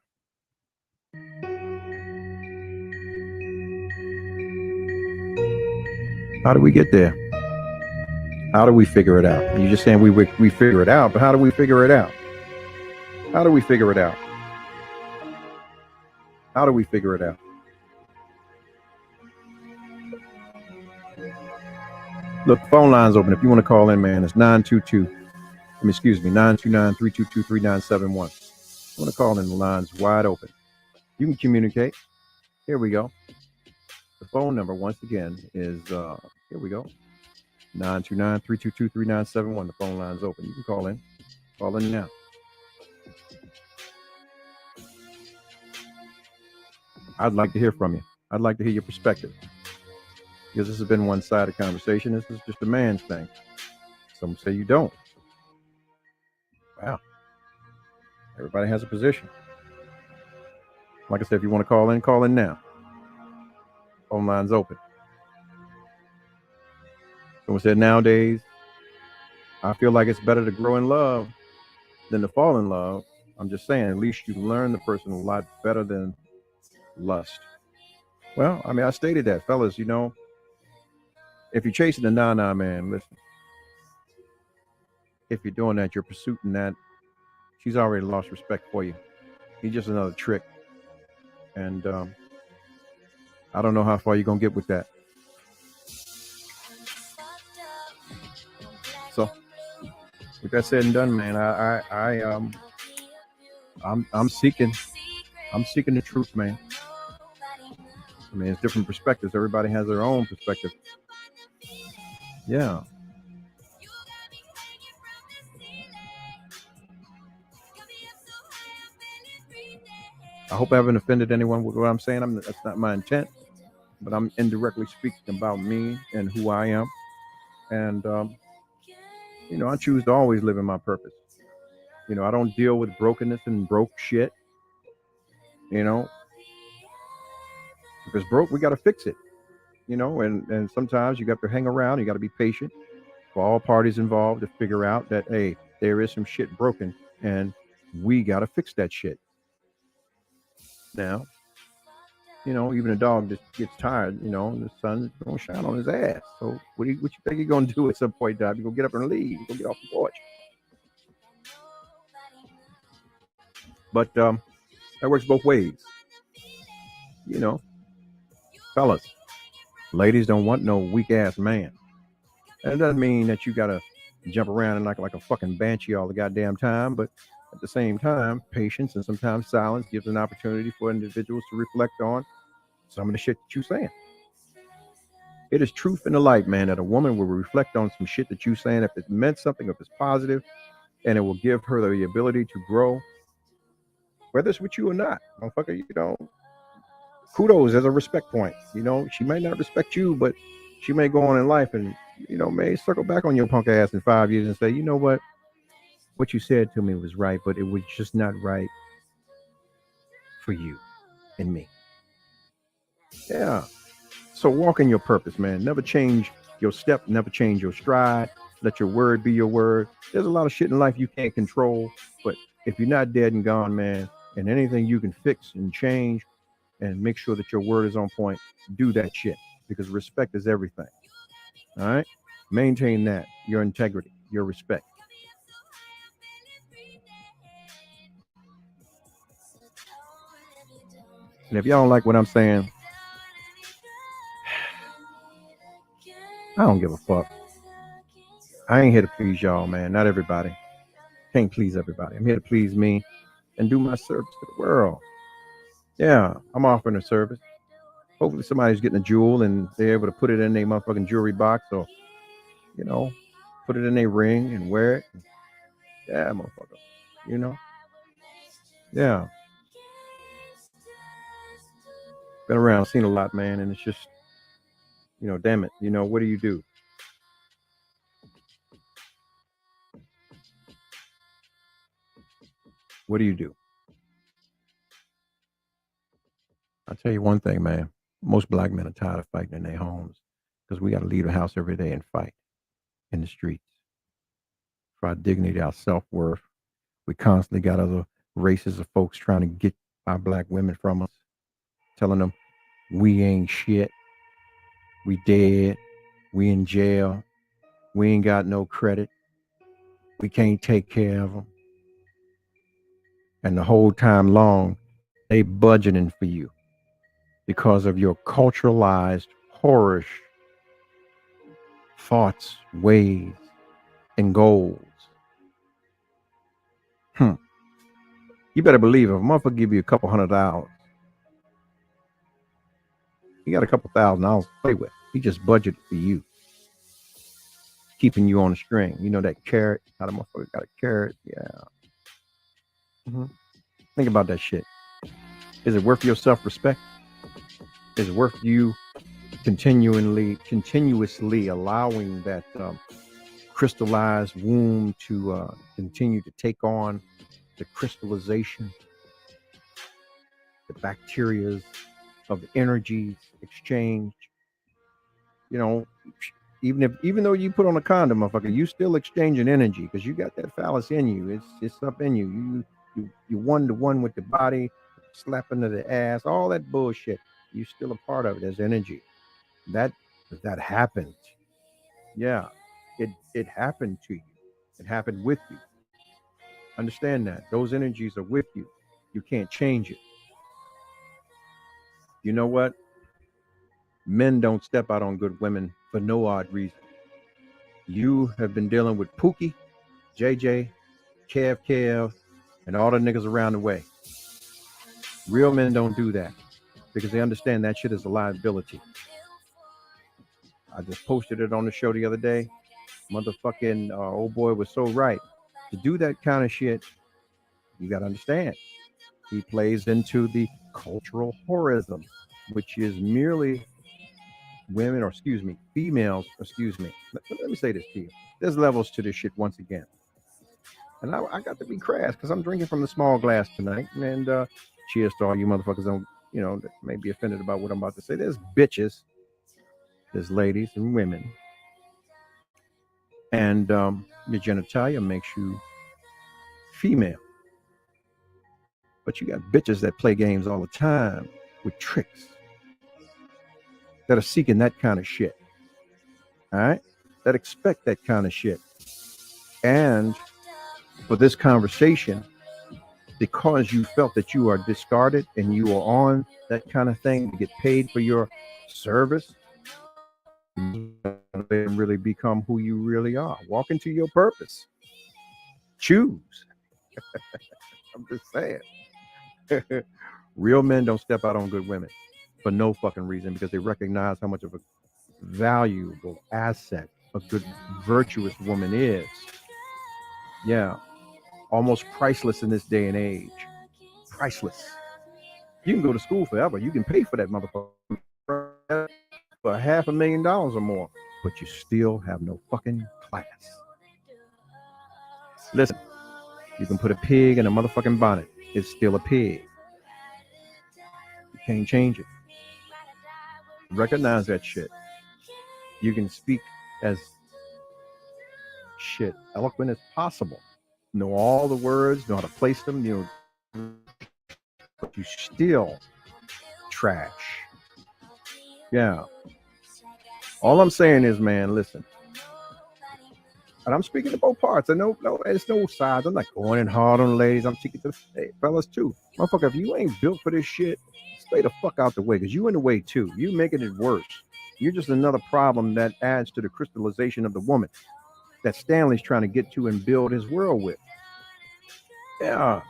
How do we get there? How do we figure it out? You're just saying we figure it out, but how do we figure it out? How do we figure it out? How do we figure it out? Look, the phone line's open. If you want to call in, man, it's 929-322-3971. You want to call in, the line's wide open. You can communicate. Here we go. The phone number, once again, is, here we go, 929-322-3971. The phone line's open. You can call in. Call in now. I'd like to hear from you. I'd like to hear your perspective. Because this has been one-sided conversation. This is just a man's thing. Some say you don't. Wow. Everybody has a position. Like I said, if you want to call in now. Phone line's open. Someone said nowadays, I feel like it's better to grow in love than to fall in love. I'm just saying, at least you learn the person a lot better than lust. Well, I mean, I stated that, fellas, you know, if you're chasing a nah, man, listen. If you're doing that, you're pursuing that, she's already lost respect for you. He's just another trick. And I don't know how far you're going to get with that. So, with that said and done, man, I'm seeking the truth, man. I mean, it's different perspectives. Everybody has their own perspective. Yeah. I hope I haven't offended anyone with what I'm saying. That's not my intent, but I'm indirectly speaking about me and who I am. And, you know, I choose to always live in my purpose. You know, I don't deal with brokenness and broke shit. You know, if it's broke, we got to fix it. You know, and sometimes you got to hang around. You got to be patient for all parties involved to figure out that, hey, there is some shit broken and we got to fix that shit. Now, you know, even a dog just gets tired, you know, and the sun's going to shine on his ass. So what you think you're going to do at some point in time? You're going to get up and leave. You're going to get off the porch. But that works both ways. You know, fellas, ladies don't want no weak ass man. That doesn't mean that you got to jump around and like a fucking banshee all the goddamn time. But at the same time, patience and sometimes silence gives an opportunity for individuals to reflect on some of the shit that you're saying. It is truth in the light, man, that a woman will reflect on some shit that you're saying if it meant something, if it's positive, and it will give her the ability to grow, whether it's with you or not. Motherfucker, you know, kudos as a respect point. You know, she might not respect you, but she may go on in life and, you know, may circle back on your punk ass in 5 years and say, you know what you said to me was right, but it was just not right for you and me. Yeah. So walk in your purpose, man. Never change your step, never change your stride. Let your word be your word. There's a lot of shit in life you can't control, but if you're not dead and gone, man, and anything you can fix and change and make sure that your word is on point, do that shit, because respect is everything. All right? Maintain that, your integrity, your respect. And if y'all don't like what I'm saying, I don't give a fuck. I ain't here to please y'all, man. Not everybody. Can't please everybody. I'm here to please me and do my service to the world. Yeah, I'm offering a service. Hopefully somebody's getting a jewel and they're able to put it in their motherfucking jewelry box, or, you know, put it in their ring and wear it. Yeah, motherfucker. You know? Yeah. Been around, seen a lot, man, and it's just, you know, damn it. You know, what do you do? What do you do? I'll tell you one thing, man. Most black men are tired of fighting in their homes because we got to leave the house every day and fight in the streets for our dignity, our self-worth. We constantly got other races of folks trying to get our black women from us, telling them we ain't shit, we dead, we in jail, we ain't got no credit, we can't take care of them. And the whole time long, they budgeting for you because of your culturalized, whorish thoughts, ways, and goals. You better believe if a motherfucker give you a couple $100, he got a couple $1,000 to play with. He just budgeted for you, keeping you on the string. You know that carrot? How the motherfucker got a carrot? Yeah. Think about that shit. Is it worth your self-respect? Is it worth you continuously allowing that crystallized womb to continue to take on the crystallization, the bacteria of the energies exchange? You know, even though you put on a condom, motherfucker, you still exchanging energy because you got that phallus in you. It's up in you. You one to one with the body, slapping to the ass, all that bullshit. You still a part of it as energy. That happened. Yeah, it happened to you. It happened with you. Understand that those energies are with you. You can't change it. You know what? Men don't step out on good women for no odd reason. You have been dealing with Pookie, JJ, Kev, and all the niggas around the way. Real men don't do that because they understand that shit is a liability. I just posted it on the show the other day. Motherfucking old boy was so right. To do that kind of shit, you got to understand. He plays into the cultural whorism, which is merely females. Let me say this to you. There's levels to this shit once again. And I got to be crass because I'm drinking from the small glass tonight. And cheers to all you motherfuckers that may be offended about what I'm about to say. There's bitches, there's ladies and women. And your genitalia makes you female. But you got bitches that play games all the time with tricks that are seeking that kind of shit. All right? That expect that kind of shit. And for this conversation, because you felt that you are discarded and you are on that kind of thing to get paid for your service, and really become who you really are. Walk into your purpose. Choose. I'm just saying. Real men don't step out on good women for no fucking reason because they recognize how much of a valuable asset a good, virtuous woman is. Yeah. Almost priceless in this day and age. Priceless. You can go to school forever. You can pay for that motherfucker for $500,000 or more, but you still have no fucking class. Listen, you can put a pig in a motherfucking bonnet. It's still a pig. You can't change it. Recognize that shit. You can speak as shit eloquent as possible. Know all the words, know how to place them, but you still trash. Yeah. All I'm saying is, man, listen. And I'm speaking to both parts. I know, it's no sides. I'm not going in hard on the ladies. I'm speaking to the fellas too. Motherfucker, if you ain't built for this shit, stay the fuck out the way, because you in the way too. You making it worse. You're just another problem that adds to the crystallization of the woman that Stanley's trying to get to and build his world with. Yeah.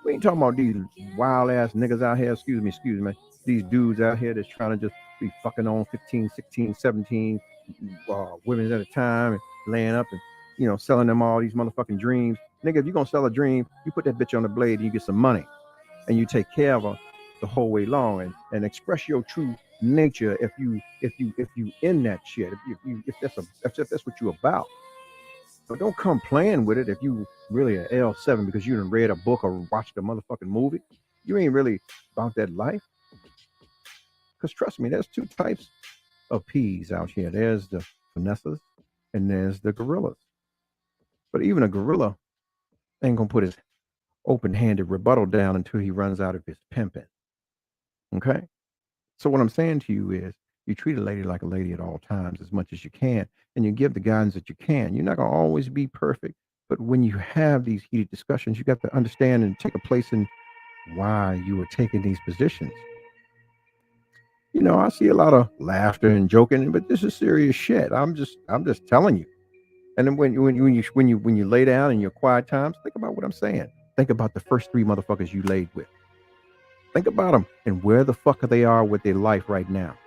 We ain't talking about these wild ass niggas out here, excuse me, these dudes out here that's trying to just be fucking on 15, 16, 17 women at a time and laying up and, selling them all these motherfucking dreams. Nigga, if you're going to sell a dream, you put that bitch on the blade and you get some money and you take care of her the whole way long and express your true nature if you in that shit, if that's what you about. But don't come playing with it if you really an L7 because you done read a book or watched a motherfucking movie. You ain't really about that life. Because trust me, there's two types of peas out here. There's the finessers and there's the gorillas. But even a gorilla ain't gonna put his open-handed rebuttal down until he runs out of his pimping. Okay? So what I'm saying to you is you treat a lady like a lady at all times as much as you can, and you give the guidance that you can. You're not going to always be perfect, but when you have these heated discussions, you got to understand and take a place in why you are taking these positions. I see a lot of laughter and joking, but this is serious shit. I'm just telling you. And then when you lay down in your quiet times, think about what I'm saying. Think about the first 3 motherfuckers you laid with. Think about them and where the fuck they are with their life right now.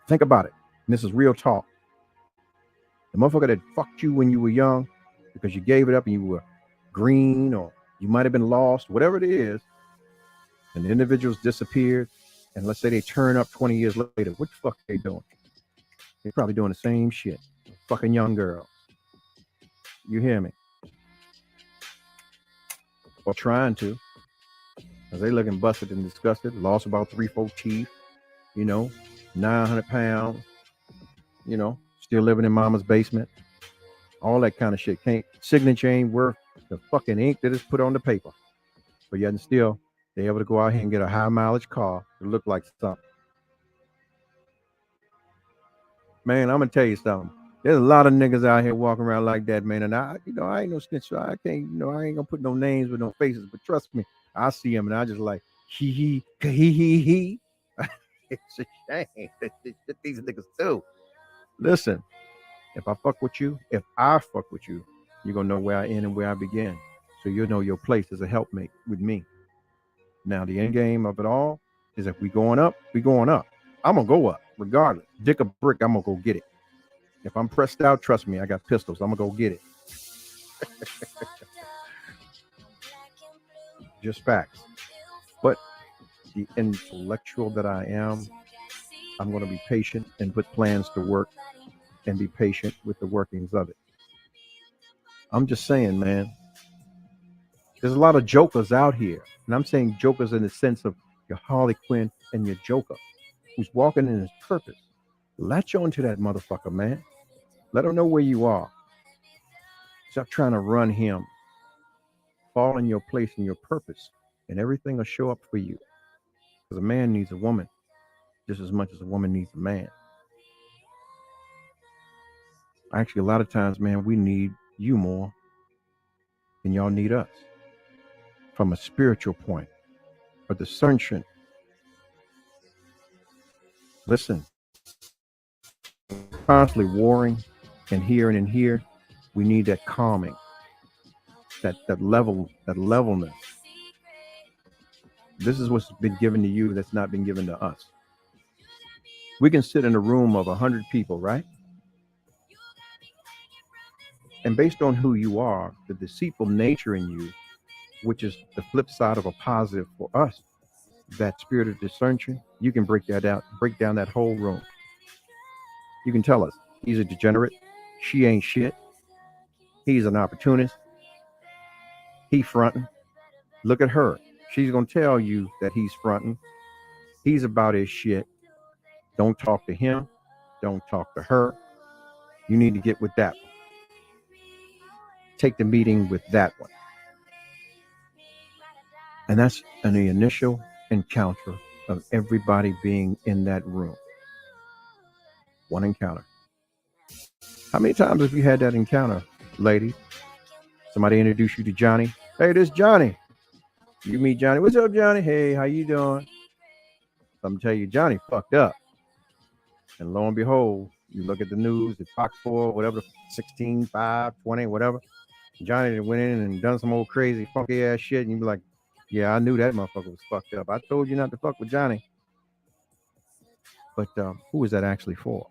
Think about it. And this is real talk. The motherfucker that fucked you when you were young because you gave it up and you were green or you might have been lost, whatever it is, and the individuals disappeared, and let's say they turn up 20 years later, what the fuck are they doing? They're probably doing the same shit. Fucking young girls. You hear me? Or trying to. Because they looking busted and disgusted, lost about 3-4 teeth, 900 pounds, still living in mama's basement, all that kind of shit. Signature ain't worth the fucking ink that is put on the paper. But yet and still, they able to go out here and get a high mileage car to look like something. Man, I'm gonna tell you something. There's a lot of niggas out here walking around like that, man. And I ain't no snitch, so I can't, I ain't gonna put no names with no faces. But trust me, I see them and I just like he. It's a shame that these niggas do. Listen, if I fuck with you, you're gonna know where I end and where I begin. So you'll know your place as a helpmate with me. Now the end game of it all is if we going up, we going up. I'm gonna go up regardless. Dick a brick, I'm gonna go get it. If I'm pressed out, trust me, I got pistols. I'm gonna go get it. Just facts. But the intellectual that I am, I'm going to be patient and put plans to work and be patient with the workings of it. I'm just saying, man, there's a lot of jokers out here. And I'm saying jokers in the sense of your Harley Quinn and your Joker who's walking in his purpose. Latch on to that motherfucker, man. Let him know where you are. Stop trying to run him. Fall in your place and your purpose, and everything will show up for you. Because a man needs a woman just as much as a woman needs a man. Actually, a lot of times, man, we need you more than y'all need us. From a spiritual point, a discernment. Listen, constantly warring and here and in here. We need that calming, that levelness. This is what's been given to you that's not been given to us. We can sit in a room of 100 people, right? And based on who you are, the deceitful nature in you, which is the flip side of a positive for us, that spirit of discernment, you can break that out, break down that whole room. You can tell us he's a degenerate, she ain't shit, he's an opportunist, he fronting. Look at her. She's gonna tell you that he's fronting. He's about his shit. Don't talk to him. Don't talk to her. You need to get with that one. Take the meeting with that one. And that's an initial encounter of everybody being in that room. One encounter. How many times have you had that encounter, ladies? Somebody introduce you to Johnny. Hey, this Johnny. You meet Johnny. What's up, Johnny? Hey, how you doing? I'm tell you, Johnny fucked up. And lo and behold, you look at the news, the Fox 4, whatever, 16, 5, 20, whatever. Johnny went in and done some old crazy, funky ass shit. And you be like, yeah, I knew that motherfucker was fucked up. I told you not to fuck with Johnny. But who was that actually for?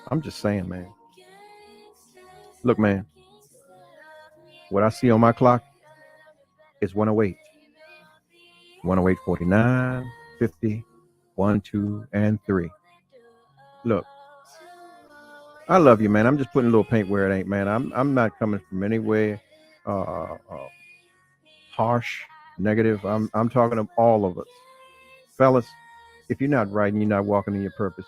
I'm just saying, man. Look, man, what I see on my clock is 108. 108, 49, 50, 1, 2, and 3. Look, I love you, man. I'm just putting a little paint where it ain't, man. I'm not coming from anywhere harsh, negative. I'm talking to all of us. Fellas, if you're not right and you're not walking in your purpose,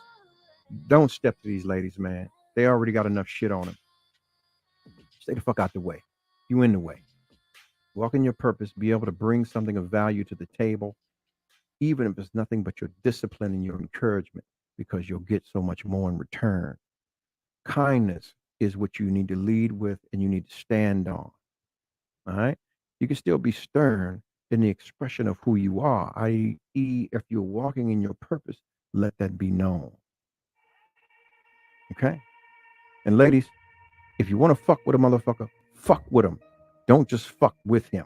don't step to these ladies, man. They already got enough shit on them. Stay the fuck out the way. You in the way. Walk in your purpose, be able to bring something of value to the table, even if it's nothing but your discipline and your encouragement, because you'll get so much more in return. Kindness is what you need to lead with and you need to stand on. All right? You can still be stern in the expression of who you are, i.e., if you're walking in your purpose, let that be known. Okay? And ladies, if you want to fuck with a motherfucker, fuck with him. Don't just fuck with him.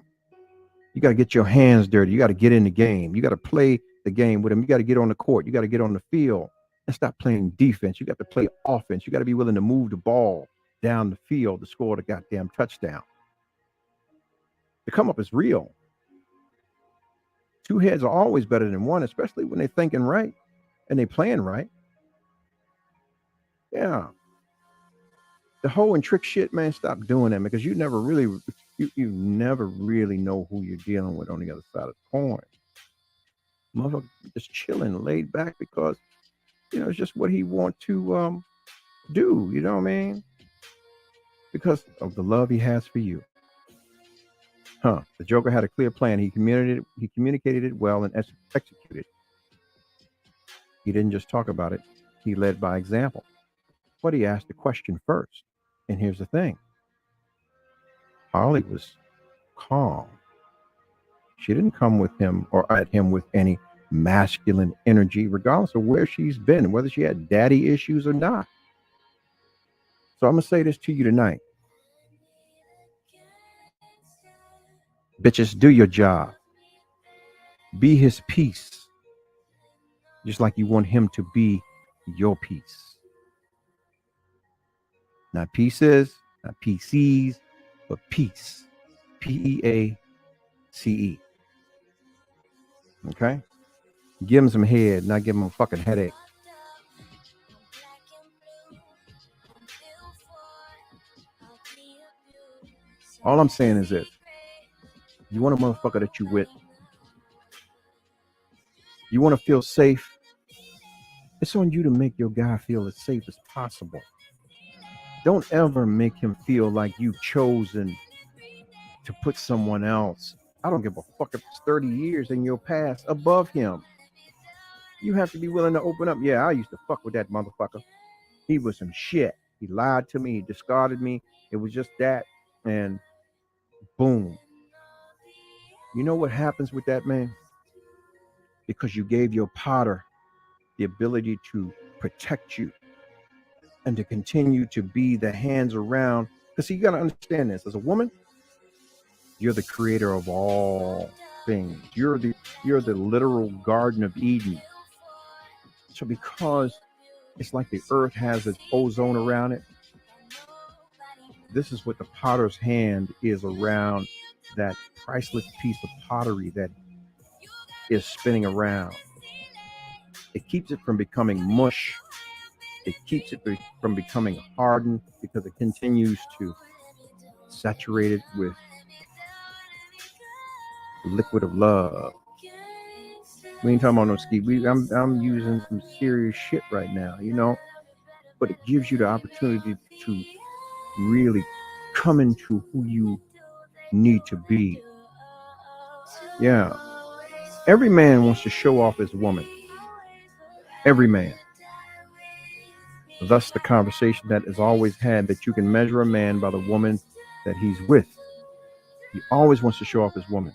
You got to get your hands dirty. You got to get in the game. You got to play the game with him. You got to get on the court. You got to get on the field and stop playing defense. You got to play offense. You got to be willing to move the ball down the field to score the goddamn touchdown. The come up is real. Two heads are always better than one, especially when they're thinking right and they playing right. Yeah. The hoe and trick shit, man, stop doing that, because you never really know who you're dealing with on the other side of the coin. Motherfucker just chilling, laid back, because it's just what he want to do. You know what I mean? Because of the love he has for you. The Joker had a clear plan. He communicated it well and executed. He didn't just talk about it. He led by example. But he asked the question first. And here's the thing. Holly was calm. She didn't come with him or at him with any masculine energy, regardless of where she's been, whether she had daddy issues or not. So I'm going to say this to you tonight. Bitches, do your job. Be his peace. Just like you want him to be your peace. Not pieces, not PCs, but peace. Peace. Okay? Give him some head, not give him a fucking headache. All I'm saying is this. You want a motherfucker that you with. You want to feel safe. It's on you to make your guy feel as safe as possible. Don't ever make him feel like you've chosen to put someone else. I don't give a fuck if it's 30 years in your past above him. You have to be willing to open up. Yeah, I used to fuck with that motherfucker. He was some shit. He lied to me. He discarded me. It was just that. And boom. You know what happens with that, man? Because you gave your potter the ability to protect you and to continue to be the hands around. Because you got to understand this: as a woman, you're the creator of all things. You're the literal Garden of Eden. So because it's like the earth has its ozone around it, this is what the potter's hand is around that priceless piece of pottery that is spinning around. It keeps it from becoming mush. It keeps it from becoming hardened because it continues to saturate it with the liquid of love. We ain't talking about no ski. I'm using some serious shit right now, you know. But it gives you the opportunity to really come into who you need to be. Yeah. Every man wants to show off his woman. Every man. Thus the conversation that is always had that you can measure a man by the woman that he's with. He always wants to show off his woman.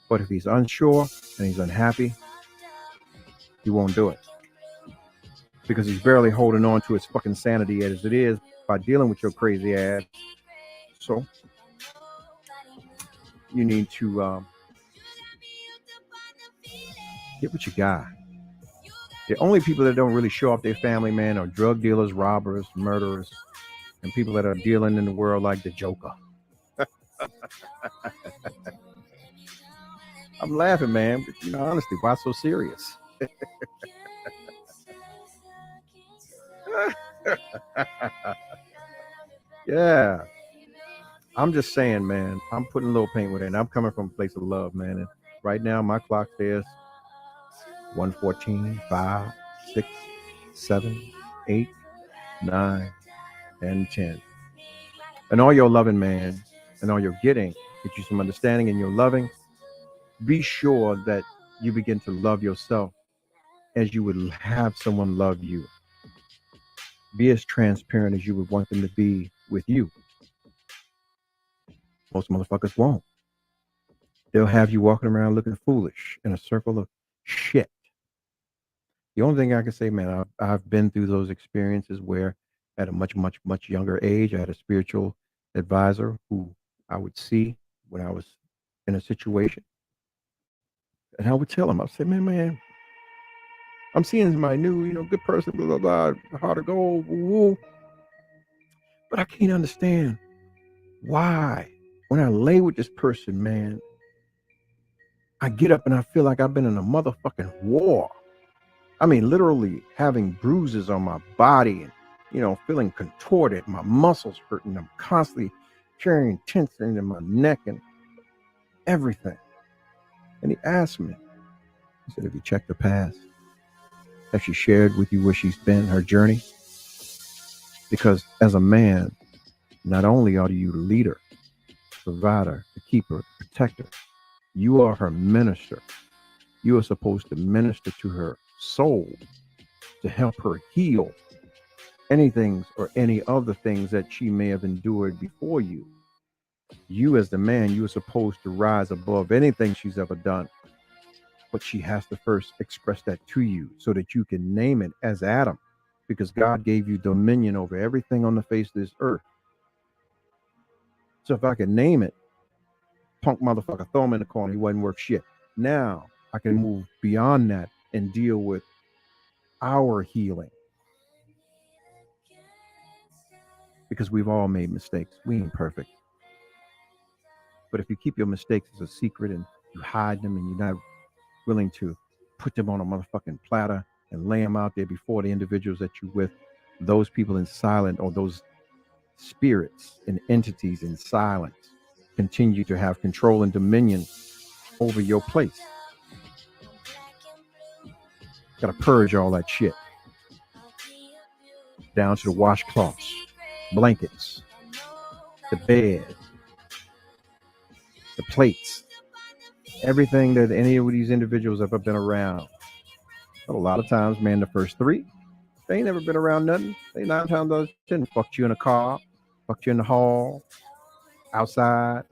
But if he's unsure and he's unhappy, he won't do it. Because he's barely holding on to his fucking sanity as it is by dealing with your crazy ass. So you need to get what you got. The only people that don't really show off their family, man, are drug dealers, robbers, murderers, and people that are dealing in the world like the Joker. I'm laughing, man, but you know, honestly, why so serious? Yeah. I'm just saying, man, I'm putting a little paint with it, and I'm coming from a place of love, man. And right now, my clock says 1:14, 5, 6, 7, 8, 9, and 10. And all your loving, man, and all you're getting, get you some understanding in your loving. Be sure that you begin to love yourself as you would have someone love you. Be as transparent as you would want them to be with you. Most motherfuckers won't. They'll have you walking around looking foolish in a circle of shit. The only thing I can say, man, I've been through those experiences where at a much, much, much younger age, I had a spiritual advisor who I would see when I was in a situation. And I would tell him, I'd say, man, I'm seeing somebody new, you know, good person, blah, blah, blah, heart of gold, woo, woo. But I can't understand why. When I lay with this person, man, I get up and I feel like I've been in a motherfucking war. I mean, literally having bruises on my body and, you know, feeling contorted, my muscles hurting. I'm constantly carrying tension in my neck and everything. And he asked me, he said, have you checked her past? Has she shared with you where she's been, her journey? Because as a man, not only are you the leader, provider, the keeper, the protector, you are her minister. You are supposed to minister to her soul to help her heal anything or any of the things that she may have endured before you. You as the man, you are supposed to rise above anything she's ever done. But she has to first express that to you so that you can name it as Adam, because God gave you dominion over everything on the face of this earth. So if I can name it, punk motherfucker, throw him in the corner, he wasn't worth shit. Now I can move beyond that and deal with our healing. Because we've all made mistakes. We ain't perfect. But if you keep your mistakes as a secret and you hide them and you're not willing to put them on a motherfucking platter and lay them out there before the individuals that you're with, those people in silence, or those spirits and entities in silence, continue to have control and dominion over your place. Gotta purge all that shit. Down to the washcloths, blankets, the bed, the plates, everything that any of these individuals have ever been around. But a lot of times, man, the first three, they ain't never been around nothing. They 9 times out of 10 fucked you in a car, fucked you in the hall, outside,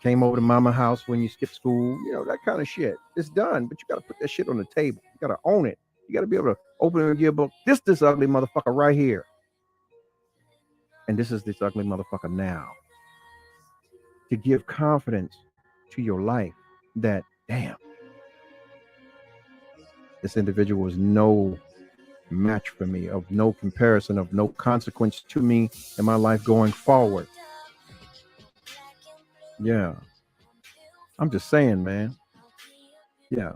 came over to mama's house when you skipped school, you know, that kind of shit. It's done, but you got to put that shit on the table. You got to own it. You got to be able to open your yearbook. This ugly motherfucker right here. And this is this ugly motherfucker now. To give confidence to your life that, damn, this individual is no match for me, of no comparison, of no consequence to me in my life going forward. Yeah. I'm just saying, man. Yeah.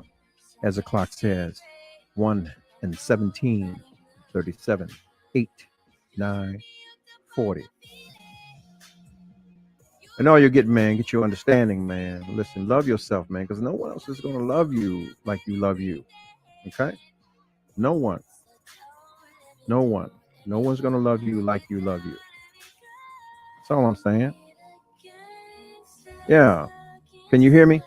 As the clock says, 1 and 17, 37, 8, 9, 40. And all you're getting, man, get your understanding, man. Listen, love yourself, man, because no one else is going to love you like you love you. Okay? No one. No one. No one's going to love you like you love you. That's all I'm saying. Yeah. Can you hear me?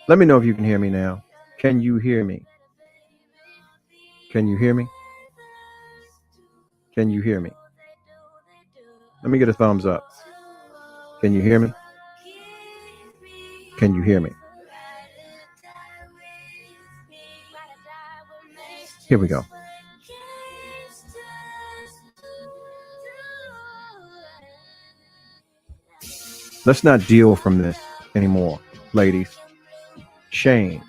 Let me know if you can hear me now. Can you hear me? Can you hear me? Can you hear me? Let me get a thumbs up. Can you hear me? Can you hear me? Here we go. Let's not deal from this anymore, ladies. Shame.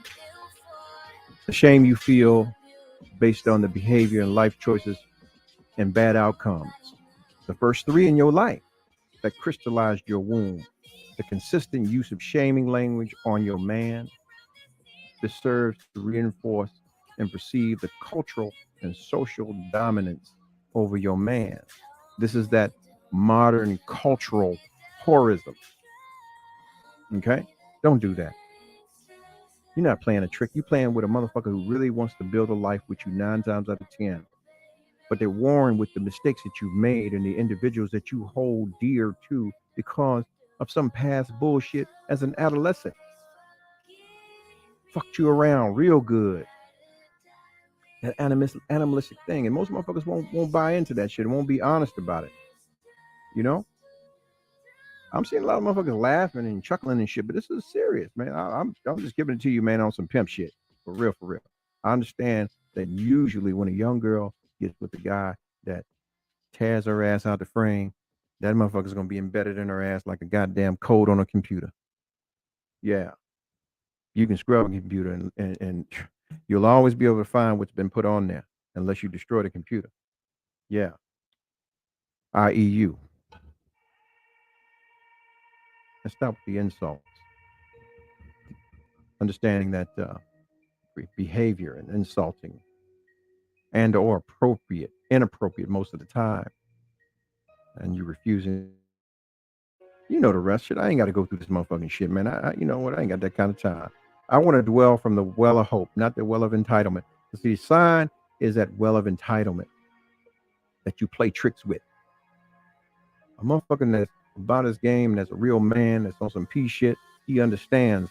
The shame you feel based on the behavior and life choices and bad outcomes. The first three in your life that crystallized your wound. The consistent use of shaming language on your man. This serves to reinforce and perceive the cultural and social dominance over your man. This is that modern cultural horrorism. Okay? Don't do that. You're not playing a trick. You're playing with a motherfucker who really wants to build a life with you 9 times out of 10. But they're warring with the mistakes that you've made and the individuals that you hold dear to because of some past bullshit as an adolescent. Fucked you around real good. That animalistic thing. And most motherfuckers won't buy into that shit and won't be honest about it. You know? I'm seeing a lot of motherfuckers laughing and chuckling and shit, but this is serious, man. I'm just giving it to you, man, on some pimp shit. For real, for real. I understand that usually when a young girl gets with a guy that tears her ass out the frame, that motherfucker's gonna be embedded in her ass like a goddamn code on a computer. Yeah. You can scrub a computer and you'll always be able to find what's been put on there unless you destroy the computer. Yeah. I.e. you. Let's stop with the insults. Understanding that behavior and insulting and or inappropriate most of the time. And you refusing. You know the rest. Shit, I ain't got to go through this motherfucking shit, man. I you know what? I ain't got that kind of time. I want to dwell from the well of hope, not the well of entitlement. See, the sign is that well of entitlement that you play tricks with. A motherfucker that's about his game, that's a real man, that's on some peace shit, he understands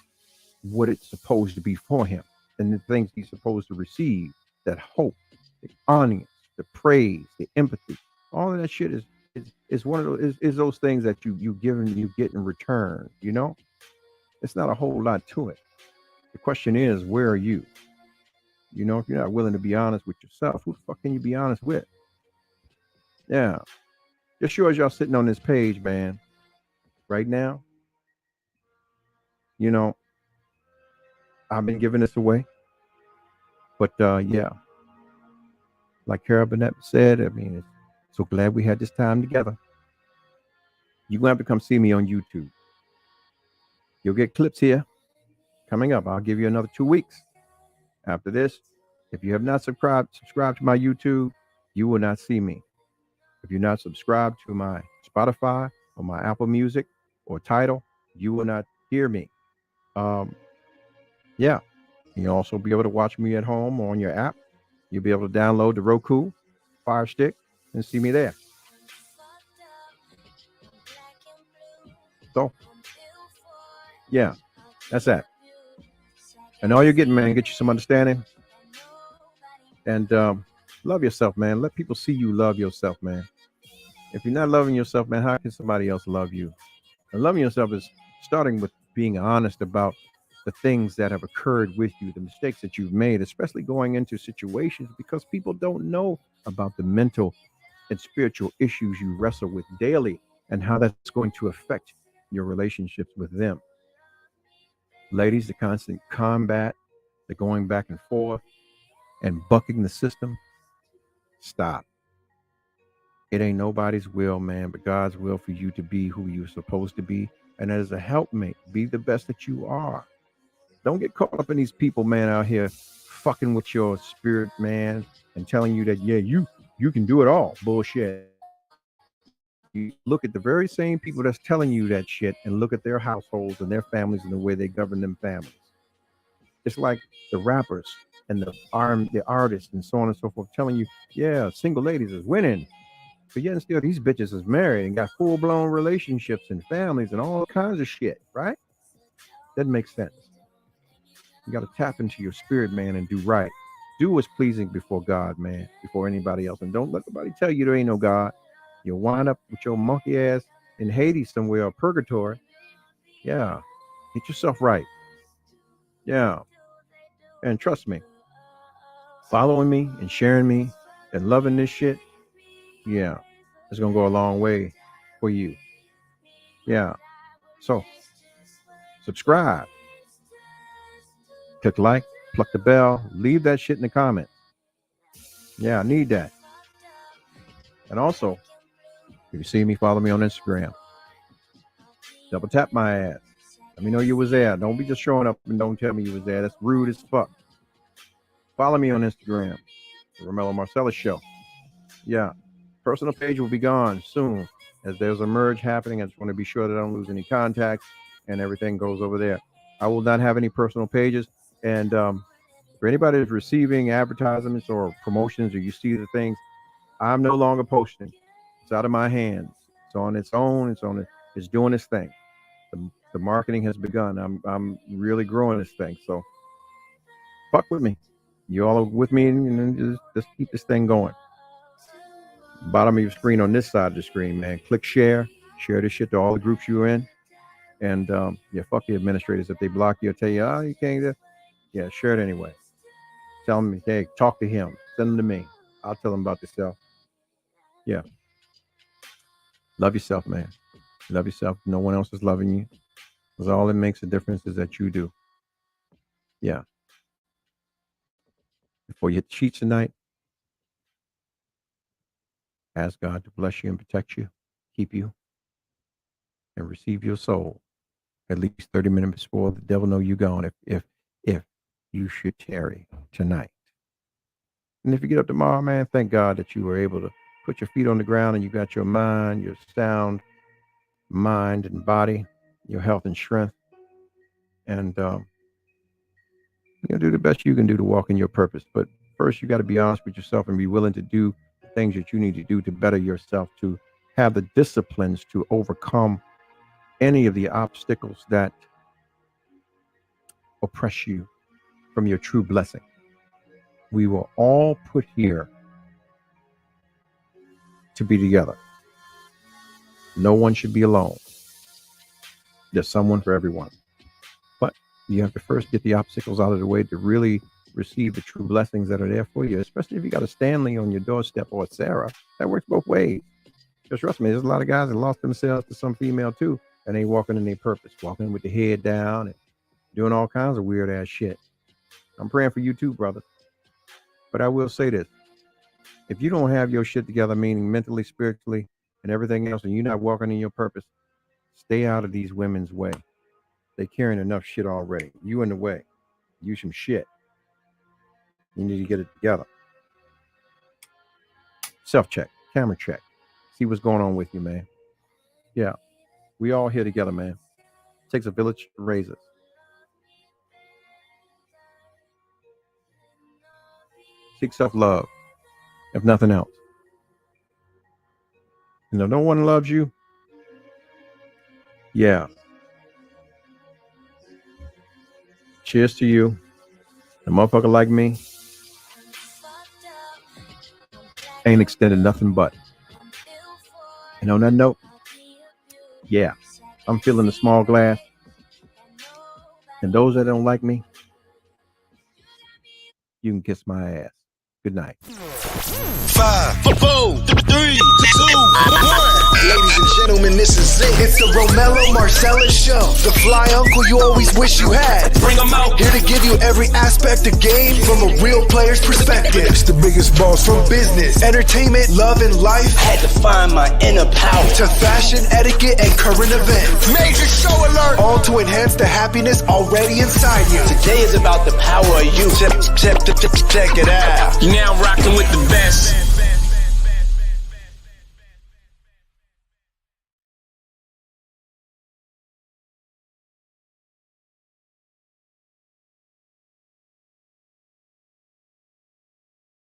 what it's supposed to be for him and the things he's supposed to receive. That hope, the honor, the praise, the empathy, all of that shit is one of those is those things that you give and you get in return. You know, it's not a whole lot to it. The question is, where are you? You know, if you're not willing to be honest with yourself, who the fuck can you be honest with? Yeah. Just sure as y'all sitting on this page, man, right now, you know, I've been giving this away. But yeah, like Carol Burnett said, I mean, it's so glad we had this time together. You're going to have to come see me on YouTube. You'll get clips here coming up. I'll give you another 2 weeks. After this, if you have not subscribed to my YouTube, you will not see me. If you're not subscribed to my Spotify or my Apple Music or Tidal, you will not hear me. Yeah. You'll also be able to watch me at home or on your app. You'll be able to download the Roku Fire Stick and see me there. So, yeah, that's that. And all you're getting, man, get you some understanding. And love yourself, man. Let people see you love yourself, man. If you're not loving yourself, man, how can somebody else love you? And loving yourself is starting with being honest about the things that have occurred with you, the mistakes that you've made, especially going into situations because people don't know about the mental and spiritual issues you wrestle with daily and how that's going to affect your relationships with them. Ladies, the constant combat, the going back and forth and bucking the system, stop. It ain't nobody's will, man, but God's will for you to be who you're supposed to be. And as a helpmate, be the best that you are. Don't get caught up in these people, man, out here fucking with your spirit, man, and telling you that, yeah, you can do it all. Bullshit. You look at the very same people that's telling you that shit and look at their households and their families and the way they govern them families. It's like the rappers and the artists and so on and so forth telling you, yeah, single ladies is winning. But yet and still, these bitches is married and got full-blown relationships and families and all kinds of shit, right? Doesn't make sense. You got to tap into your spirit, man, and do right. Do what's pleasing before God, man, before anybody else. And don't let nobody tell you there ain't no God. You'll wind up with your monkey ass in Hades somewhere or purgatory. Yeah. Get yourself right. Yeah. And trust me, following me and sharing me and loving this shit, yeah, it's going to go a long way for you. Yeah. So, subscribe. Click like, pluck the bell, leave that shit in the comments. Yeah, I need that. And also, if you see me, follow me on Instagram. Double tap my ass. Let me know you was there. Don't be just showing up and don't tell me you was there. That's rude as fuck. Follow me on Instagram. The Romello Marcellus Show. Yeah. Personal page will be gone soon as there's a merge happening. I just want to be sure that I don't lose any contacts and everything goes over there. I will not have any personal pages. And for anybody that's receiving advertisements or promotions or you see the things, I'm no longer posting. It's out of my hands. It's on its own. It's doing its thing. The marketing has begun. I'm really growing this thing. So fuck with me. You all are with me and just keep this thing going. Bottom of your screen on this side of the screen, man. Click share. Share this shit to all the groups you're in. And yeah, fuck the administrators. If they block you or tell you, oh, you can't do, yeah, share it anyway. Tell them, hey, talk to him. Send them to me. I'll tell them about yourself. Yeah. Love yourself, man. Love yourself. No one else is loving you. Because all it makes a difference is that you do. Yeah. Before you hit the sheets tonight, ask God to bless you and protect you, keep you, and receive your soul at least 30 minutes before the devil know you gone if you should tarry tonight. And if you get up tomorrow, man, thank God that you were able to put your feet on the ground and you got your mind, your sound mind and body, your health and strength. And do the best you can do to walk in your purpose. But first, you got to be honest with yourself and be willing to do things that you need to do to better yourself, to have the disciplines to overcome any of the obstacles that oppress you from your true blessing. We were all put here to be together. No one should be alone. There's someone for everyone. But you have to first get the obstacles out of the way to really receive the true blessings that are there for you, especially if you got a Stanley on your doorstep or a Sarah. That works both ways. Because trust me, there's a lot of guys that lost themselves to some female too, and they walking in their purpose, walking with the head down and doing all kinds of weird ass shit. I'm praying for you too, brother. But I will say this. If you don't have your shit together, meaning mentally, spiritually, and everything else, and you're not walking in your purpose, stay out of these women's way. They're carrying enough shit already. You in the way. You some shit. You need to get it together. Self-check. Camera check. See what's going on with you, man. Yeah. We all here together, man. It takes a village to raise us. Seek self-love, if nothing else. And if no one loves you, yeah. Cheers to you. A motherfucker like me ain't extended nothing but. And on that note, yeah, I'm feeling the small glass. And those that don't like me, you can kiss my ass. Good night. 5, 4, 3, 2, 1. Ladies and gentlemen, this is it. It's the Romello Marcellus Show. The fly uncle you always wish you had. Bring 'em out. Here to give you every aspect of game from a real player's perspective. It's the biggest boss from business, entertainment, love, and life. Had to find my inner power. To fashion, etiquette, and current events. Major show alert. All to enhance the happiness already inside you. Today is about the power of you. Check it out. You're now rocking with the best.